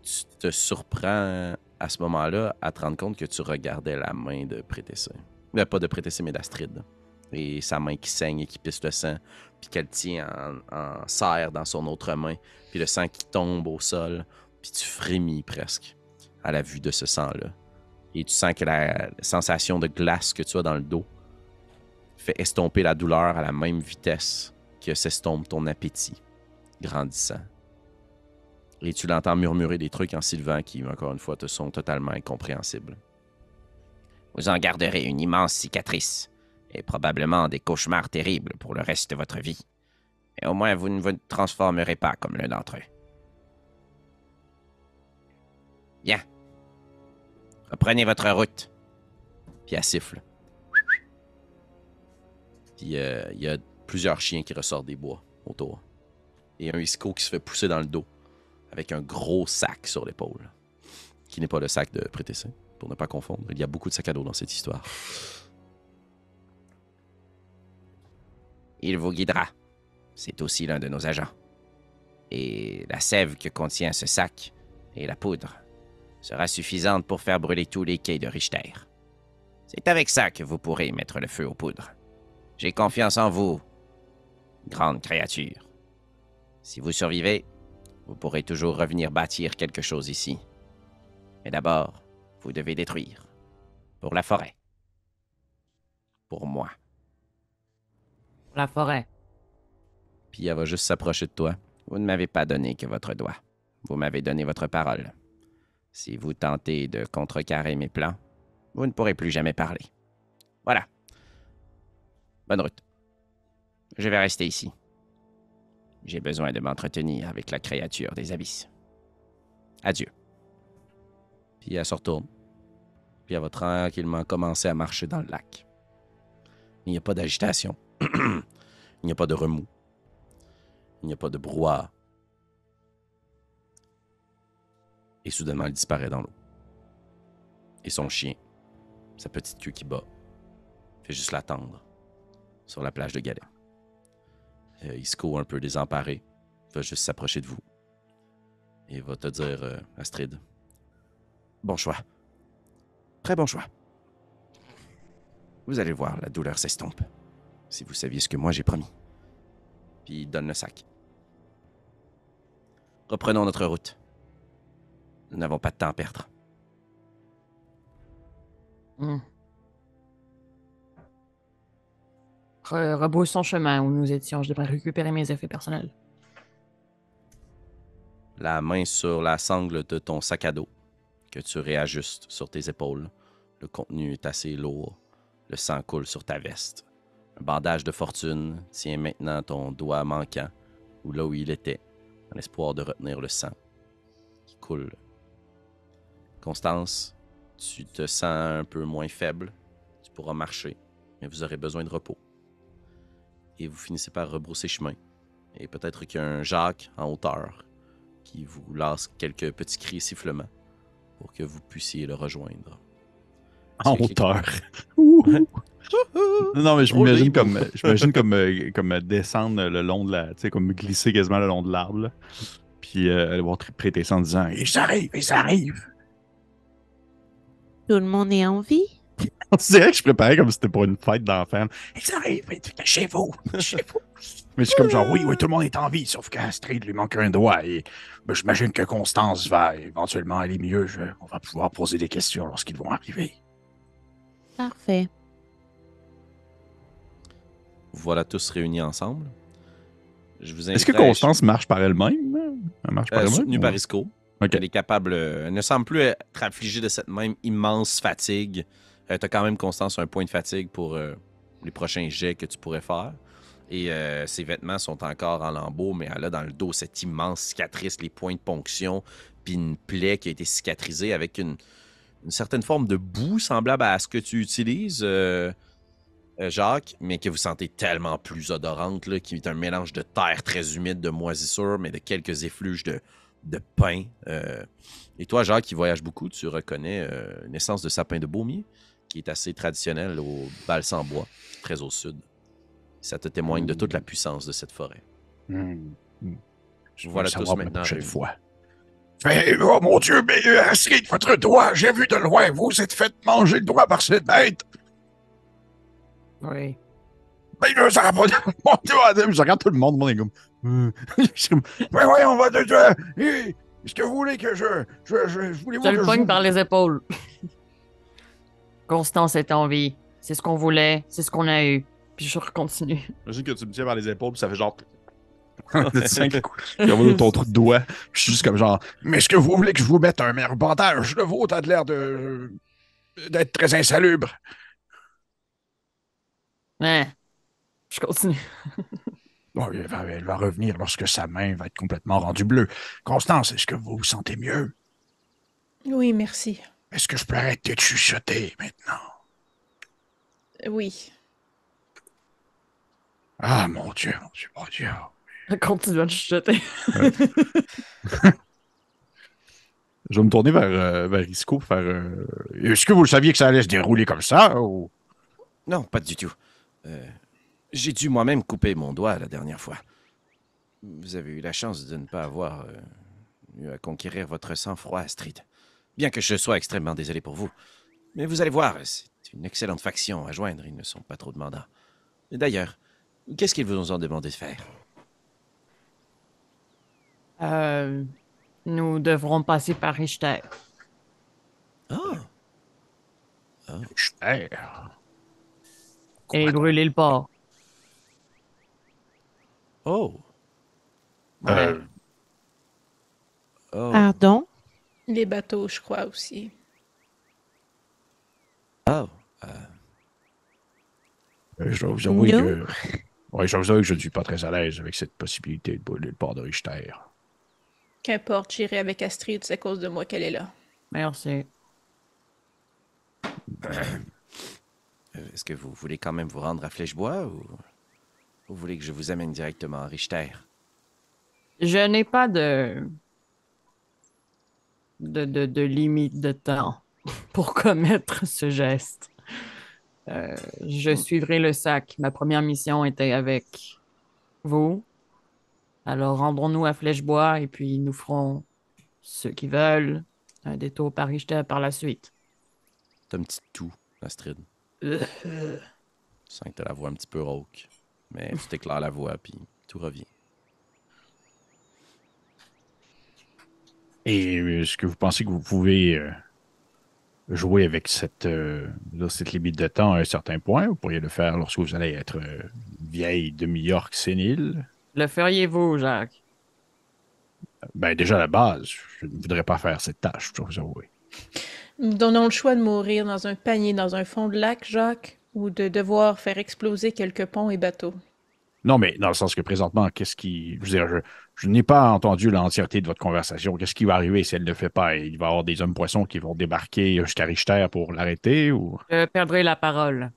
tu te surprends à ce moment-là à te rendre compte que tu regardais la main de Prétessé. Pas de Prétessé, mais d'Astrid. Et sa main qui saigne et qui pisse le sang, puis qu'elle tient en serre dans son autre main, puis le sang qui tombe au sol, puis tu frémis presque à la vue de ce sang-là. Et tu sens que la sensation de glace que tu as dans le dos fait estomper la douleur à la même vitesse que s'estompe ton appétit, grandissant. Et tu l'entends murmurer des trucs en sylvan qui, encore une fois, te sont totalement incompréhensibles. Vous en garderez une immense cicatrice et probablement des cauchemars terribles pour le reste de votre vie. Mais au moins, vous ne vous transformerez pas comme l'un d'entre eux. Bien. Reprenez votre route. Puis elle siffle. Puis il y a plusieurs chiens qui ressortent des bois autour. Et un isco qui se fait pousser dans le dos avec un gros sac sur l'épaule. Qui n'est pas le sac de Prétessé, pour ne pas confondre. Il y a beaucoup de sacs à dos dans cette histoire. Il vous guidera. C'est aussi l'un de nos agents. Et la sève que contient ce sac et la poudre sera suffisante pour faire brûler tous les quais de Richter. C'est avec ça que vous pourrez mettre le feu aux poudres. J'ai confiance en vous, grande créature. Si vous survivez, vous pourrez toujours revenir bâtir quelque chose ici. Mais d'abord, vous devez détruire. Pour la forêt. Pour moi. La forêt. Puis elle va juste s'approcher de toi. Vous ne m'avez pas donné que votre doigt. Vous m'avez donné votre parole. Si vous tentez de contrecarrer mes plans, vous ne pourrez plus jamais parler. Voilà. Bonne route. Je vais rester ici. J'ai besoin de m'entretenir avec la créature des abysses. Adieu. Puis elle se retourne. Puis elle va tranquillement commencer à marcher dans le lac. Il n'y a pas d'agitation. Il n'y a pas de remous. Il n'y a pas de brouhaha. Et soudainement, elle disparaît dans l'eau. Et son chien, sa petite queue qui bat, fait juste l'attendre sur la plage de Galets. Isco, un peu désemparé, va juste s'approcher de vous. Et va te dire, Astrid, Bon choix. Très bon choix. Vous allez voir, la douleur s'estompe. Si vous saviez ce que moi j'ai promis. Puis il donne le sac. Reprenons notre route. Nous n'avons pas de temps à perdre. Rebrousse son chemin où nous étions. Je devrais récupérer mes effets personnels. La main sur la sangle de ton sac à dos que tu réajustes sur tes épaules. Le contenu est assez lourd. Le sang coule sur ta veste. Un bandage de fortune tient maintenant ton doigt manquant, ou là où il était, dans l'espoir de retenir le sang qui coule. Constance, tu te sens un peu moins faible. Tu pourras marcher, mais vous aurez besoin de repos. Et vous finissez par rebrousser chemin. Et peut-être qu'il y a un Jacques en hauteur qui vous lance quelques petits cris sifflements pour que vous puissiez le rejoindre. En hauteur. Non, mais je m'imagine comme descendre le long de la. Tu sais, comme glisser quasiment le long de l'arbre. Là. Puis aller voir prêter ça en disant ils arrivent, ils arrivent. Tout le monde est en vie? On dirait que je préparais comme si c'était pour une fête d'enfants. Ils arrivent, chez vous, chez vous. Mais je suis comme genre, oui, tout le monde est en vie, sauf qu'Astrid lui manque un doigt. Et ben, j'imagine que Constance va éventuellement aller mieux. On va pouvoir poser des questions lorsqu'ils vont arriver. Parfait. Voilà tous réunis ensemble. Je vous Est-ce que inviterai à- Constance marche par elle-même? Elle marche par elle-même? soutenue par Isco. Ok. Elle est capable. Elle ne semble plus être affligée de cette même immense fatigue. Tu as quand même, Constance, un point de fatigue pour les prochains jets que tu pourrais faire. Et ses vêtements sont encore en lambeaux, mais elle a dans le dos cette immense cicatrice, les points de ponction, puis une plaie qui a été cicatrisée avec une certaine forme de boue semblable à ce que tu utilises, Jacques, mais que vous sentez tellement plus odorante, là, qui est un mélange de terre très humide, de moisissure, mais de quelques effluves de pain. Et toi, Jacques, qui voyage beaucoup, tu reconnais une essence de sapin de baumier, qui est assez traditionnelle au Balsam-Bois, très au sud. Ça te témoigne de toute la puissance de cette forêt. Je Voilà veux tous savoir maintenant la prochaine réunis. fois. Oh mon Dieu, mais Astrid, votre doigt, j'ai vu de loin, vous êtes fait manger le doigt par cette bête. Oui. Mais là, ça va pas mon doigt. Je regarde tout le monde est comme. Je suis comme, mais voyons, on va de. Est-ce que vous voulez que je voulez-vous Je que le je pogne vous- par les épaules. Constance est en vie. C'est ce qu'on voulait, c'est ce qu'on a eu. Puis je continue. J'imagine que tu me tiens par les épaules, puis ça fait genre. de sang qui coule. Puis on va dans ton trou de doigt. Je suis juste comme genre. Mais est-ce que vous voulez que je vous mette un meilleur bandage? Le vôtre a l'air d'être très insalubre. Hein. Je continue. Bon, elle va revenir lorsque sa main va être complètement rendue bleue. Constance, est-ce que vous vous sentez mieux? Oui, merci. Est-ce que je peux arrêter de chuchoter maintenant? Oui. Ah, mon Dieu, mon Dieu, mon Dieu. Je continue à chuchoter. Je vais me tourner vers Isco pour faire. Est-ce que vous le saviez que ça allait se dérouler comme ça? Ou... Non, pas du tout. J'ai dû moi-même couper mon doigt la dernière fois. Vous avez eu la chance de ne pas avoir eu à conquérir votre sang-froid, Astrid. Bien que je sois extrêmement désolé pour vous. Mais vous allez voir, c'est une excellente faction à joindre. Ils ne sont pas trop demandants. Et d'ailleurs, qu'est-ce qu'ils vous ont demandé de faire? Nous devrons passer par Richter. Ah! Hey, Et brûler le port. Oh! euh, Oh! Pardon? Les bateaux, je crois aussi. Oh! je dois vous avouer Non. que... Oui, je dois vous avouer que je ne suis pas très à l'aise avec cette possibilité de brûler le port de Richter. Qu'importe, j'irai avec Astrid, c'est à cause de moi qu'elle est là. Merci. Est-ce que vous voulez quand même vous rendre à Flèchebois ou vous voulez que je vous amène directement à Richter? Je n'ai pas de limite de temps pour commettre ce geste. Je suivrai le sac. Ma première mission était avec vous. Alors rendons-nous à Flèchebois et puis nous ferons ceux qui veulent Un détour par Richter par la suite. T'as un petit toux, Astrid. Euh, Tu sens que t'as la voix un petit peu rauque. Mais tu t'éclaires la voix, puis tout revient. Et est-ce que vous pensez que vous pouvez jouer avec cette limite de temps à un certain point? Vous pourriez le faire lorsque vous allez être vieille demi-orque sénile? Le feriez-vous, Jacques? Ben, déjà, à la base, je ne voudrais pas faire cette tâche, je dois vous avouer. Nous donnons le choix de mourir dans un panier dans un fond de lac, Jacques, ou de devoir faire exploser quelques ponts et bateaux. Non, mais dans le sens que présentement, qu'est-ce qui. Je veux dire, je n'ai pas entendu l'entièreté de votre conversation. Qu'est-ce qui va arriver si elle ne le fait pas? Il va y avoir des hommes poissons qui vont débarquer jusqu'à Richter pour l'arrêter ou. Je perdrai la parole.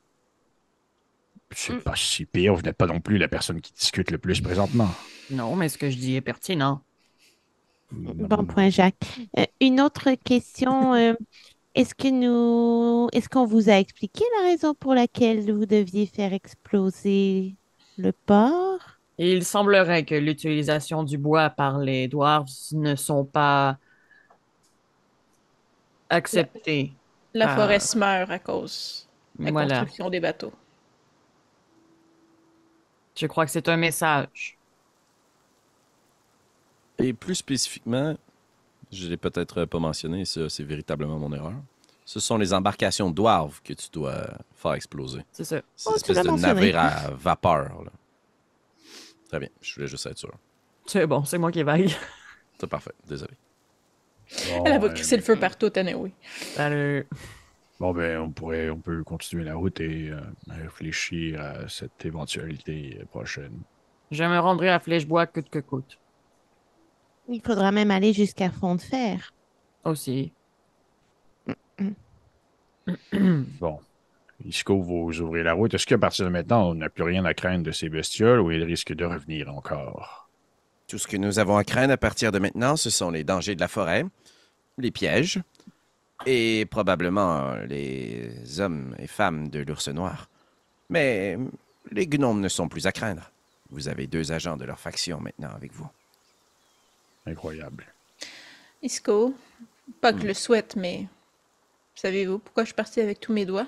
C'est pas si pire, vous n'êtes pas non plus la personne qui discute le plus présentement. Non, mais ce que je dis est pertinent. Bon point, Jacques. Une autre question. Est-ce qu'on vous a expliqué la raison pour laquelle vous deviez faire exploser le port? Et il semblerait que l'utilisation du bois par les dwarves ne sont pas acceptées. La Ah. forêt se meurt à cause de la Voilà. construction des bateaux. Je crois que c'est un message. Et plus spécifiquement, je l'ai peut-être pas mentionné, ça c'est véritablement mon erreur. Ce sont les embarcations dwarves que tu dois faire exploser. C'est ça. C'est Oh, une tu espèce l'as de mentionné. navire à vapeur. Là. Très bien, je voulais juste être sûr. C'est bon, c'est moi qui vaille. C'est parfait, désolé. Bon, Elle va crisser le feu partout, oui. Salut. bon, ben, on peut continuer la route et réfléchir à cette éventualité prochaine. Je me rendrai à Flèchebois coûte que coûte. Il faudra même aller jusqu'à Fond de Fer. Aussi. Bon. Isco, vous ouvrez la route. Est-ce qu'à partir de maintenant, on n'a plus rien à craindre de ces bestioles ou ils risquent de revenir encore? Tout ce que nous avons à craindre à partir de maintenant, ce sont les dangers de la forêt, les pièges et probablement les hommes et femmes de l'ours noir. Mais les gnomes ne sont plus à craindre. Vous avez 2 agents de leur faction maintenant avec vous. Incroyable. Isco, pas que je le souhaite, mais savez-vous pourquoi je suis partie avec tous mes doigts?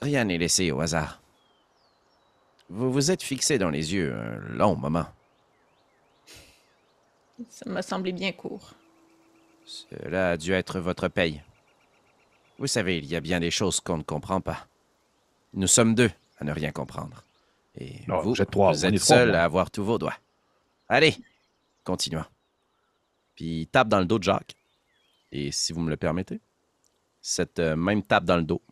Rien n'est laissé au hasard. Vous vous êtes fixé dans les yeux un long moment. Ça m'a semblé bien court. Cela a dû être votre paye. Vous savez, il y a bien des choses qu'on ne comprend pas. Nous sommes 2 à ne rien comprendre. Et Non, vous, vous êtes 3. vous êtes seul à avoir tous vos doigts. Allez, continuons. Puis il tape dans le dos de Jacques. Et si vous me le permettez, cette même tape dans le dos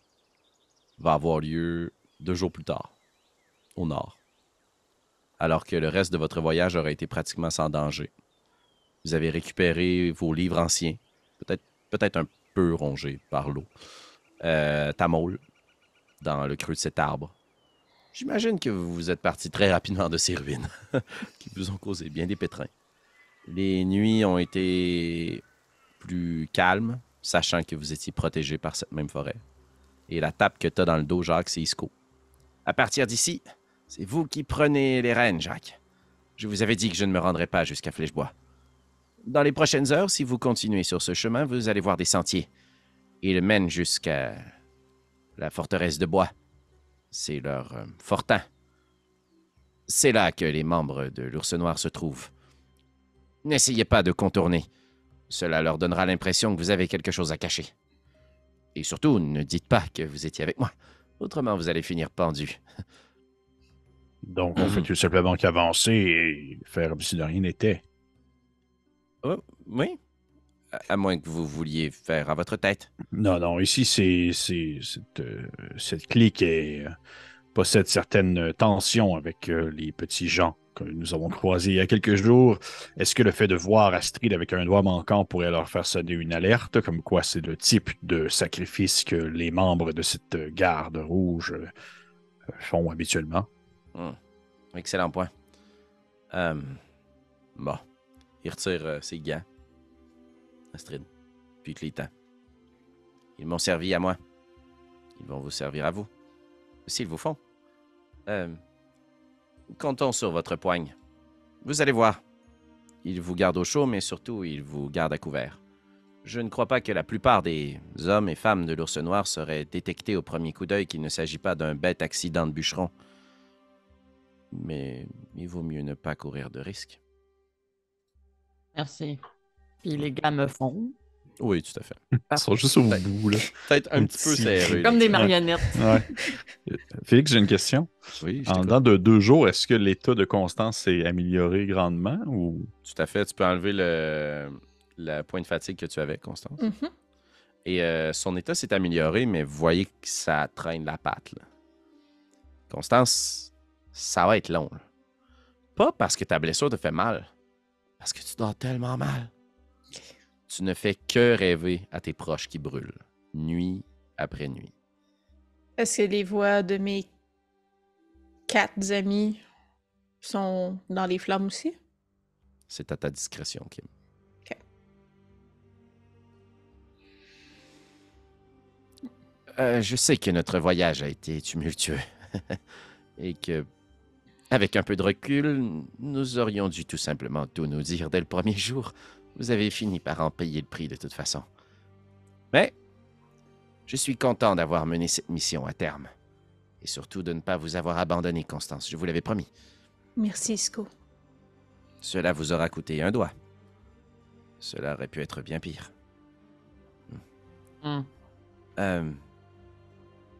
va avoir lieu 2 jours plus tard, au nord. Alors que le reste de votre voyage aurait été pratiquement sans danger. Vous avez récupéré vos livres anciens, peut-être un peu rongés par l'eau. Tamoul, dans le creux de cet arbre. J'imagine que vous êtes parti très rapidement de ces ruines, qui vous ont causé bien des pétrins. Les nuits ont été plus calmes, sachant que vous étiez protégé par cette même forêt. Et la tape que t'as dans le dos, Jacques, c'est Isco. À partir d'ici, c'est vous qui prenez les rênes, Jacques. Je vous avais dit que je ne me rendrais pas jusqu'à Flèchebois. Dans les prochaines heures, si vous continuez sur ce chemin, vous allez voir des sentiers. Ils mènent jusqu'à la forteresse de bois. C'est leur fortin. C'est là que les membres de l'Ours Noir se trouvent. N'essayez pas de contourner. Cela leur donnera l'impression que vous avez quelque chose à cacher. Et surtout, ne dites pas que vous étiez avec moi. Autrement, vous allez finir pendu. Donc, on fait tout simplement qu'avancer et faire comme si de rien n'était. Oh, oui? À moins que vous vouliez faire à votre tête. Non, non, ici, cette clique possède certaines tensions avec les petits gens que nous avons croisés il y a quelques jours. Est-ce que le fait de voir Astrid avec un doigt manquant pourrait leur faire sonner une alerte, comme quoi c'est le type de sacrifice que les membres de cette garde rouge font habituellement? Excellent point. Bon. Il retire ses gants. Astrid. Puis il te les tend. Ils m'ont servi à moi. Ils vont vous servir à vous. S'ils vous font. Comptons sur votre poigne. Vous allez voir. il vous garde au chaud, mais surtout, il vous garde à couvert. Je ne crois pas que la plupart des hommes et femmes de l'ours noir seraient détectés au premier coup d'œil qu'il ne s'agit pas d'un bête accident de bûcheron. Mais il vaut mieux ne pas courir de risques. Merci. Puis les gars me font. Oui, tout à fait. Ils sont juste au bout, là. Peut-être un petit peu serré. Comme là. des marionnettes. Ouais. Félix, j'ai une question. Oui, je En t'écoute. dedans de 2 jours, est-ce que l'état de Constance s'est amélioré grandement ou... Tout à fait. Tu peux enlever le point de fatigue que tu avais, Constance. Mhm. Et son état s'est amélioré, mais vous voyez que ça traîne la patte. Là. Constance, ça va être long. Là. Pas parce que ta blessure te fait mal, parce que tu dors tellement mal. Tu ne fais que rêver à tes proches qui brûlent, nuit après nuit. Est-ce que les voix de mes 4 amis sont dans les flammes aussi? C'est à ta discrétion, Kim. Ok. Je sais que notre voyage a été tumultueux et que, avec un peu de recul, nous aurions dû tout simplement tout nous dire dès le premier jour. Vous avez fini par en payer le prix de toute façon. Mais je suis content d'avoir mené cette mission à terme. Et surtout de ne pas vous avoir abandonné, Constance. Je vous l'avais promis. Merci, Isko. Cela vous aura coûté un doigt. Cela aurait pu être bien pire. Hmm.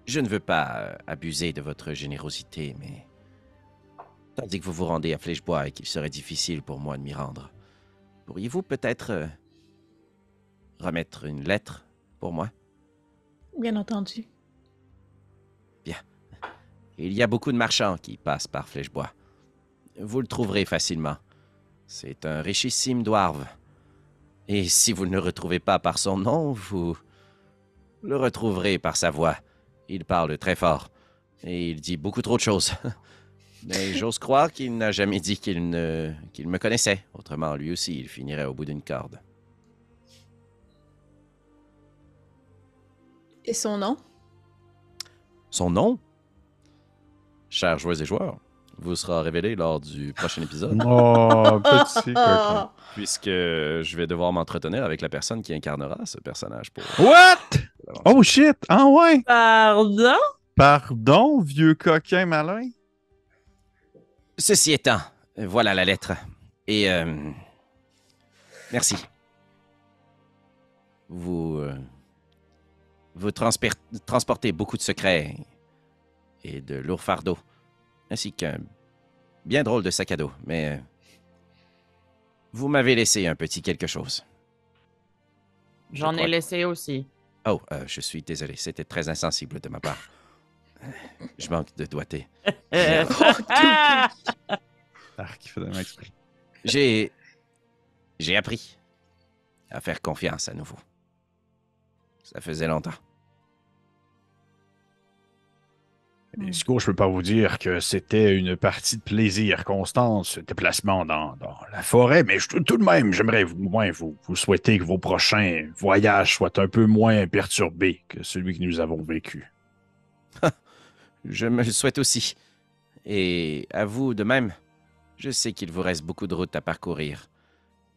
Je ne veux pas abuser de votre générosité, mais tandis que vous vous rendez à Flèchebois et qu'il serait difficile pour moi de m'y rendre, pourriez-vous peut-être remettre une lettre pour moi? Bien entendu. Il y a beaucoup de marchands qui passent par Flèchebois. Vous le trouverez facilement. C'est un richissime dwarve. Et si vous ne le retrouvez pas par son nom, vous le retrouverez par sa voix. Il parle très fort. Et il dit beaucoup trop de choses. Mais j'ose croire qu'il n'a jamais dit qu'il me connaissait. Autrement, lui aussi, il finirait au bout d'une corde. Et son nom? Son nom? Chers joueuses et joueurs, vous sera révélé lors du prochain épisode, Oh, petit coquin. Ah! puisque je vais devoir m'entretenir avec la personne qui incarnera ce personnage pour What? l'aventure. Oh shit! Ah ouais! Pardon? Pardon, vieux coquin malin? Ceci étant, voilà la lettre. Et merci. Vous transportez beaucoup de secrets et de lourds fardeaux, ainsi qu'un bien drôle de sac à dos, mais vous m'avez laissé un petit quelque chose. J'en ai crois- laissé aussi. Oh, je suis désolé, c'était très insensible de ma part. Je manque de doigté. Ah, qui fait de exprès. J'ai appris à faire confiance à nouveau. Ça faisait longtemps. Isko, je peux pas vous dire que c'était une partie de plaisir constant, ce déplacement dans la forêt, mais tout de même, j'aimerais au moins vous souhaiter que vos prochains voyages soient un peu moins perturbés que celui que nous avons vécu. Je me le souhaite aussi. Et à vous de même. Je sais qu'il vous reste beaucoup de route à parcourir.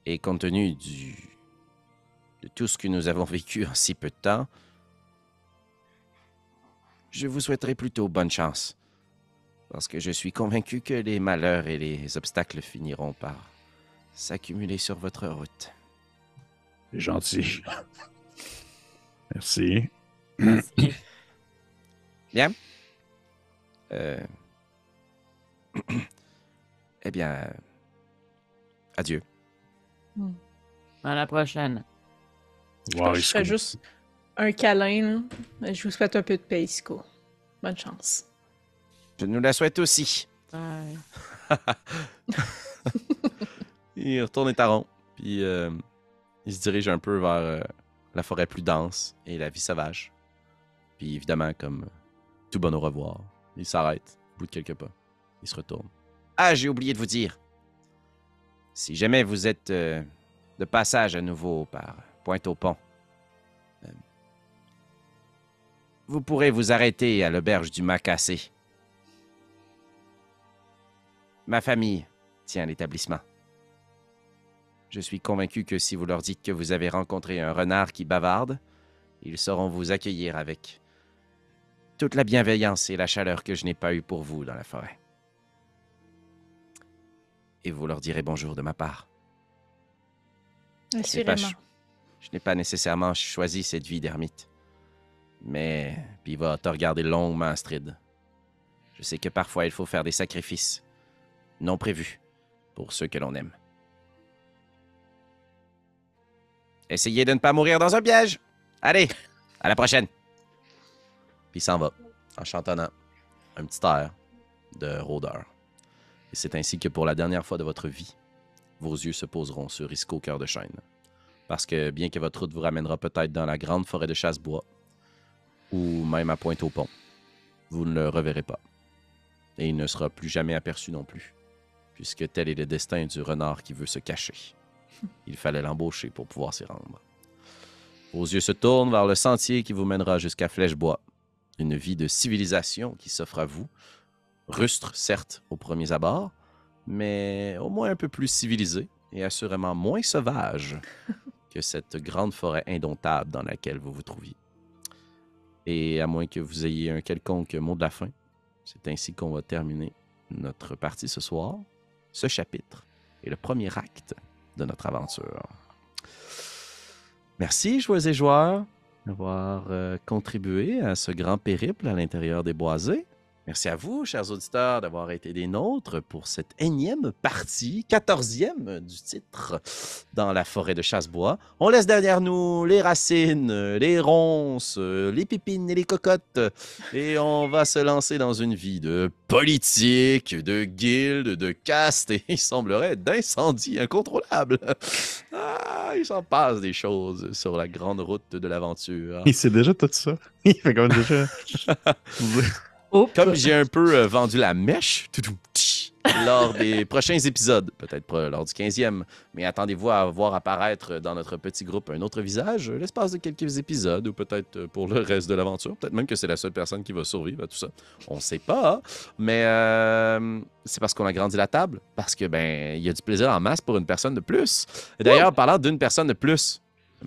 Et compte tenu de tout ce que nous avons vécu en si peu de temps, je vous souhaiterais plutôt bonne chance. Parce que je suis convaincu que les malheurs et les obstacles finiront par s'accumuler sur votre route. C'est gentil. Merci. Bien. Eh bien, adieu. À la prochaine. Wow, Je Isko. ferais juste un câlin, là. Je vous souhaite un peu de paix, Isko. Bonne chance. Je nous la souhaite aussi. Bye. Il retourne étaron, puis il se dirige un peu vers la forêt plus dense et la vie sauvage. Puis évidemment, comme tout bon au revoir, il s'arrête au bout de quelques pas. Il se retourne. Ah, j'ai oublié de vous dire. Si jamais vous êtes de passage à nouveau par Pointe-au-Pont, vous pourrez vous arrêter à l'auberge du Macassé. Ma famille tient l'établissement. Je suis convaincu que si vous leur dites que vous avez rencontré un renard qui bavarde, ils sauront vous accueillir avec toute la bienveillance et la chaleur que je n'ai pas eue pour vous dans la forêt. Et vous leur direz bonjour de ma part. Assurément. Je n'ai pas nécessairement choisi cette vie d'ermite. Mais puis il va te regarder longuement, Astrid. Je sais que parfois il faut faire des sacrifices non prévus pour ceux que l'on aime. Essayez de ne pas mourir dans un piège. Allez, à la prochaine. Puis il s'en va, en chantonnant un petit air de rôdeur. Et c'est ainsi que pour la dernière fois de votre vie, vos yeux se poseront sur Isco Cœur de Chêne. Parce que bien que votre route vous ramènera peut-être dans la grande forêt de Chassebois, ou même à Pointe-au-Pont, vous ne le reverrez pas. Et il ne sera plus jamais aperçu non plus, puisque tel est le destin du renard qui veut se cacher. Il fallait l'embaucher pour pouvoir s'y rendre. Vos yeux se tournent vers le sentier qui vous mènera jusqu'à Flèchebois, une vie de civilisation qui s'offre à vous, rustre certes aux premiers abords, mais au moins un peu plus civilisée et assurément moins sauvage que cette grande forêt indomptable dans laquelle vous vous trouviez. Et à moins que vous ayez un quelconque mot de la fin, c'est ainsi qu'on va terminer notre partie ce soir, ce chapitre et le premier acte de notre aventure. Merci, joueuses et joueurs, d'avoir contribué à ce grand périple à l'intérieur des boisés. Merci à vous, chers auditeurs, d'avoir été des nôtres pour cette énième partie, 14e du titre, dans la forêt de Chassebois. On laisse derrière nous les racines, les ronces, les pépines et les cocottes, et on va se lancer dans une vie de politique, de guilde, de caste, et il semblerait d'incendie incontrôlable. Ah, il s'en passe des choses sur la grande route de l'aventure. Il sait déjà tout ça. Il fait comme déjà. Oups. Comme j'ai un peu vendu la mèche lors des prochains épisodes, peut-être lors du 15e, mais attendez-vous à voir apparaître dans notre petit groupe un autre visage l'espace de quelques épisodes ou peut-être pour le reste de l'aventure. Peut-être même que c'est la seule personne qui va survivre à tout ça. On ne sait pas, mais c'est parce qu'on a grandi la table, parce que il y a du plaisir en masse pour une personne de plus. Et d'ailleurs, parlant d'une personne de plus,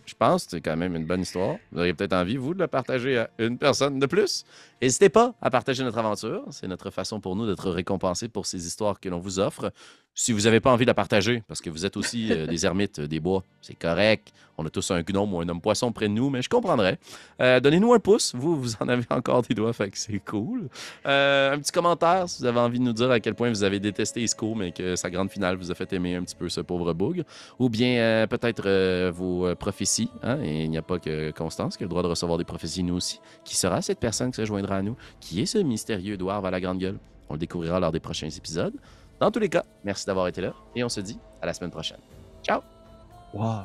je pense que c'est quand même une bonne histoire. Vous auriez peut-être envie, vous, de la partager à une personne de plus. N'hésitez pas à partager notre aventure. C'est notre façon pour nous d'être récompensés pour ces histoires que l'on vous offre. Si vous n'avez pas envie de la partager, parce que vous êtes aussi des ermites des bois, c'est correct. On a tous un gnome ou un homme poisson près de nous, mais je comprendrais. Donnez-nous un pouce. Vous en avez encore des doigts, fait que c'est cool. Un petit commentaire si vous avez envie de nous dire à quel point vous avez détesté Isco, mais que sa grande finale vous a fait aimer un petit peu ce pauvre bougre. Ou bien peut-être vos prophéties. Hein? Et il n'y a pas que Constance qui a le droit de recevoir des prophéties, nous aussi. Qui sera cette personne qui se joindra à nous? Qui est ce mystérieux dwarf à la grande gueule? On le découvrira lors des prochains épisodes. Dans tous les cas, merci d'avoir été là et on se dit à la semaine prochaine. Ciao! Wow.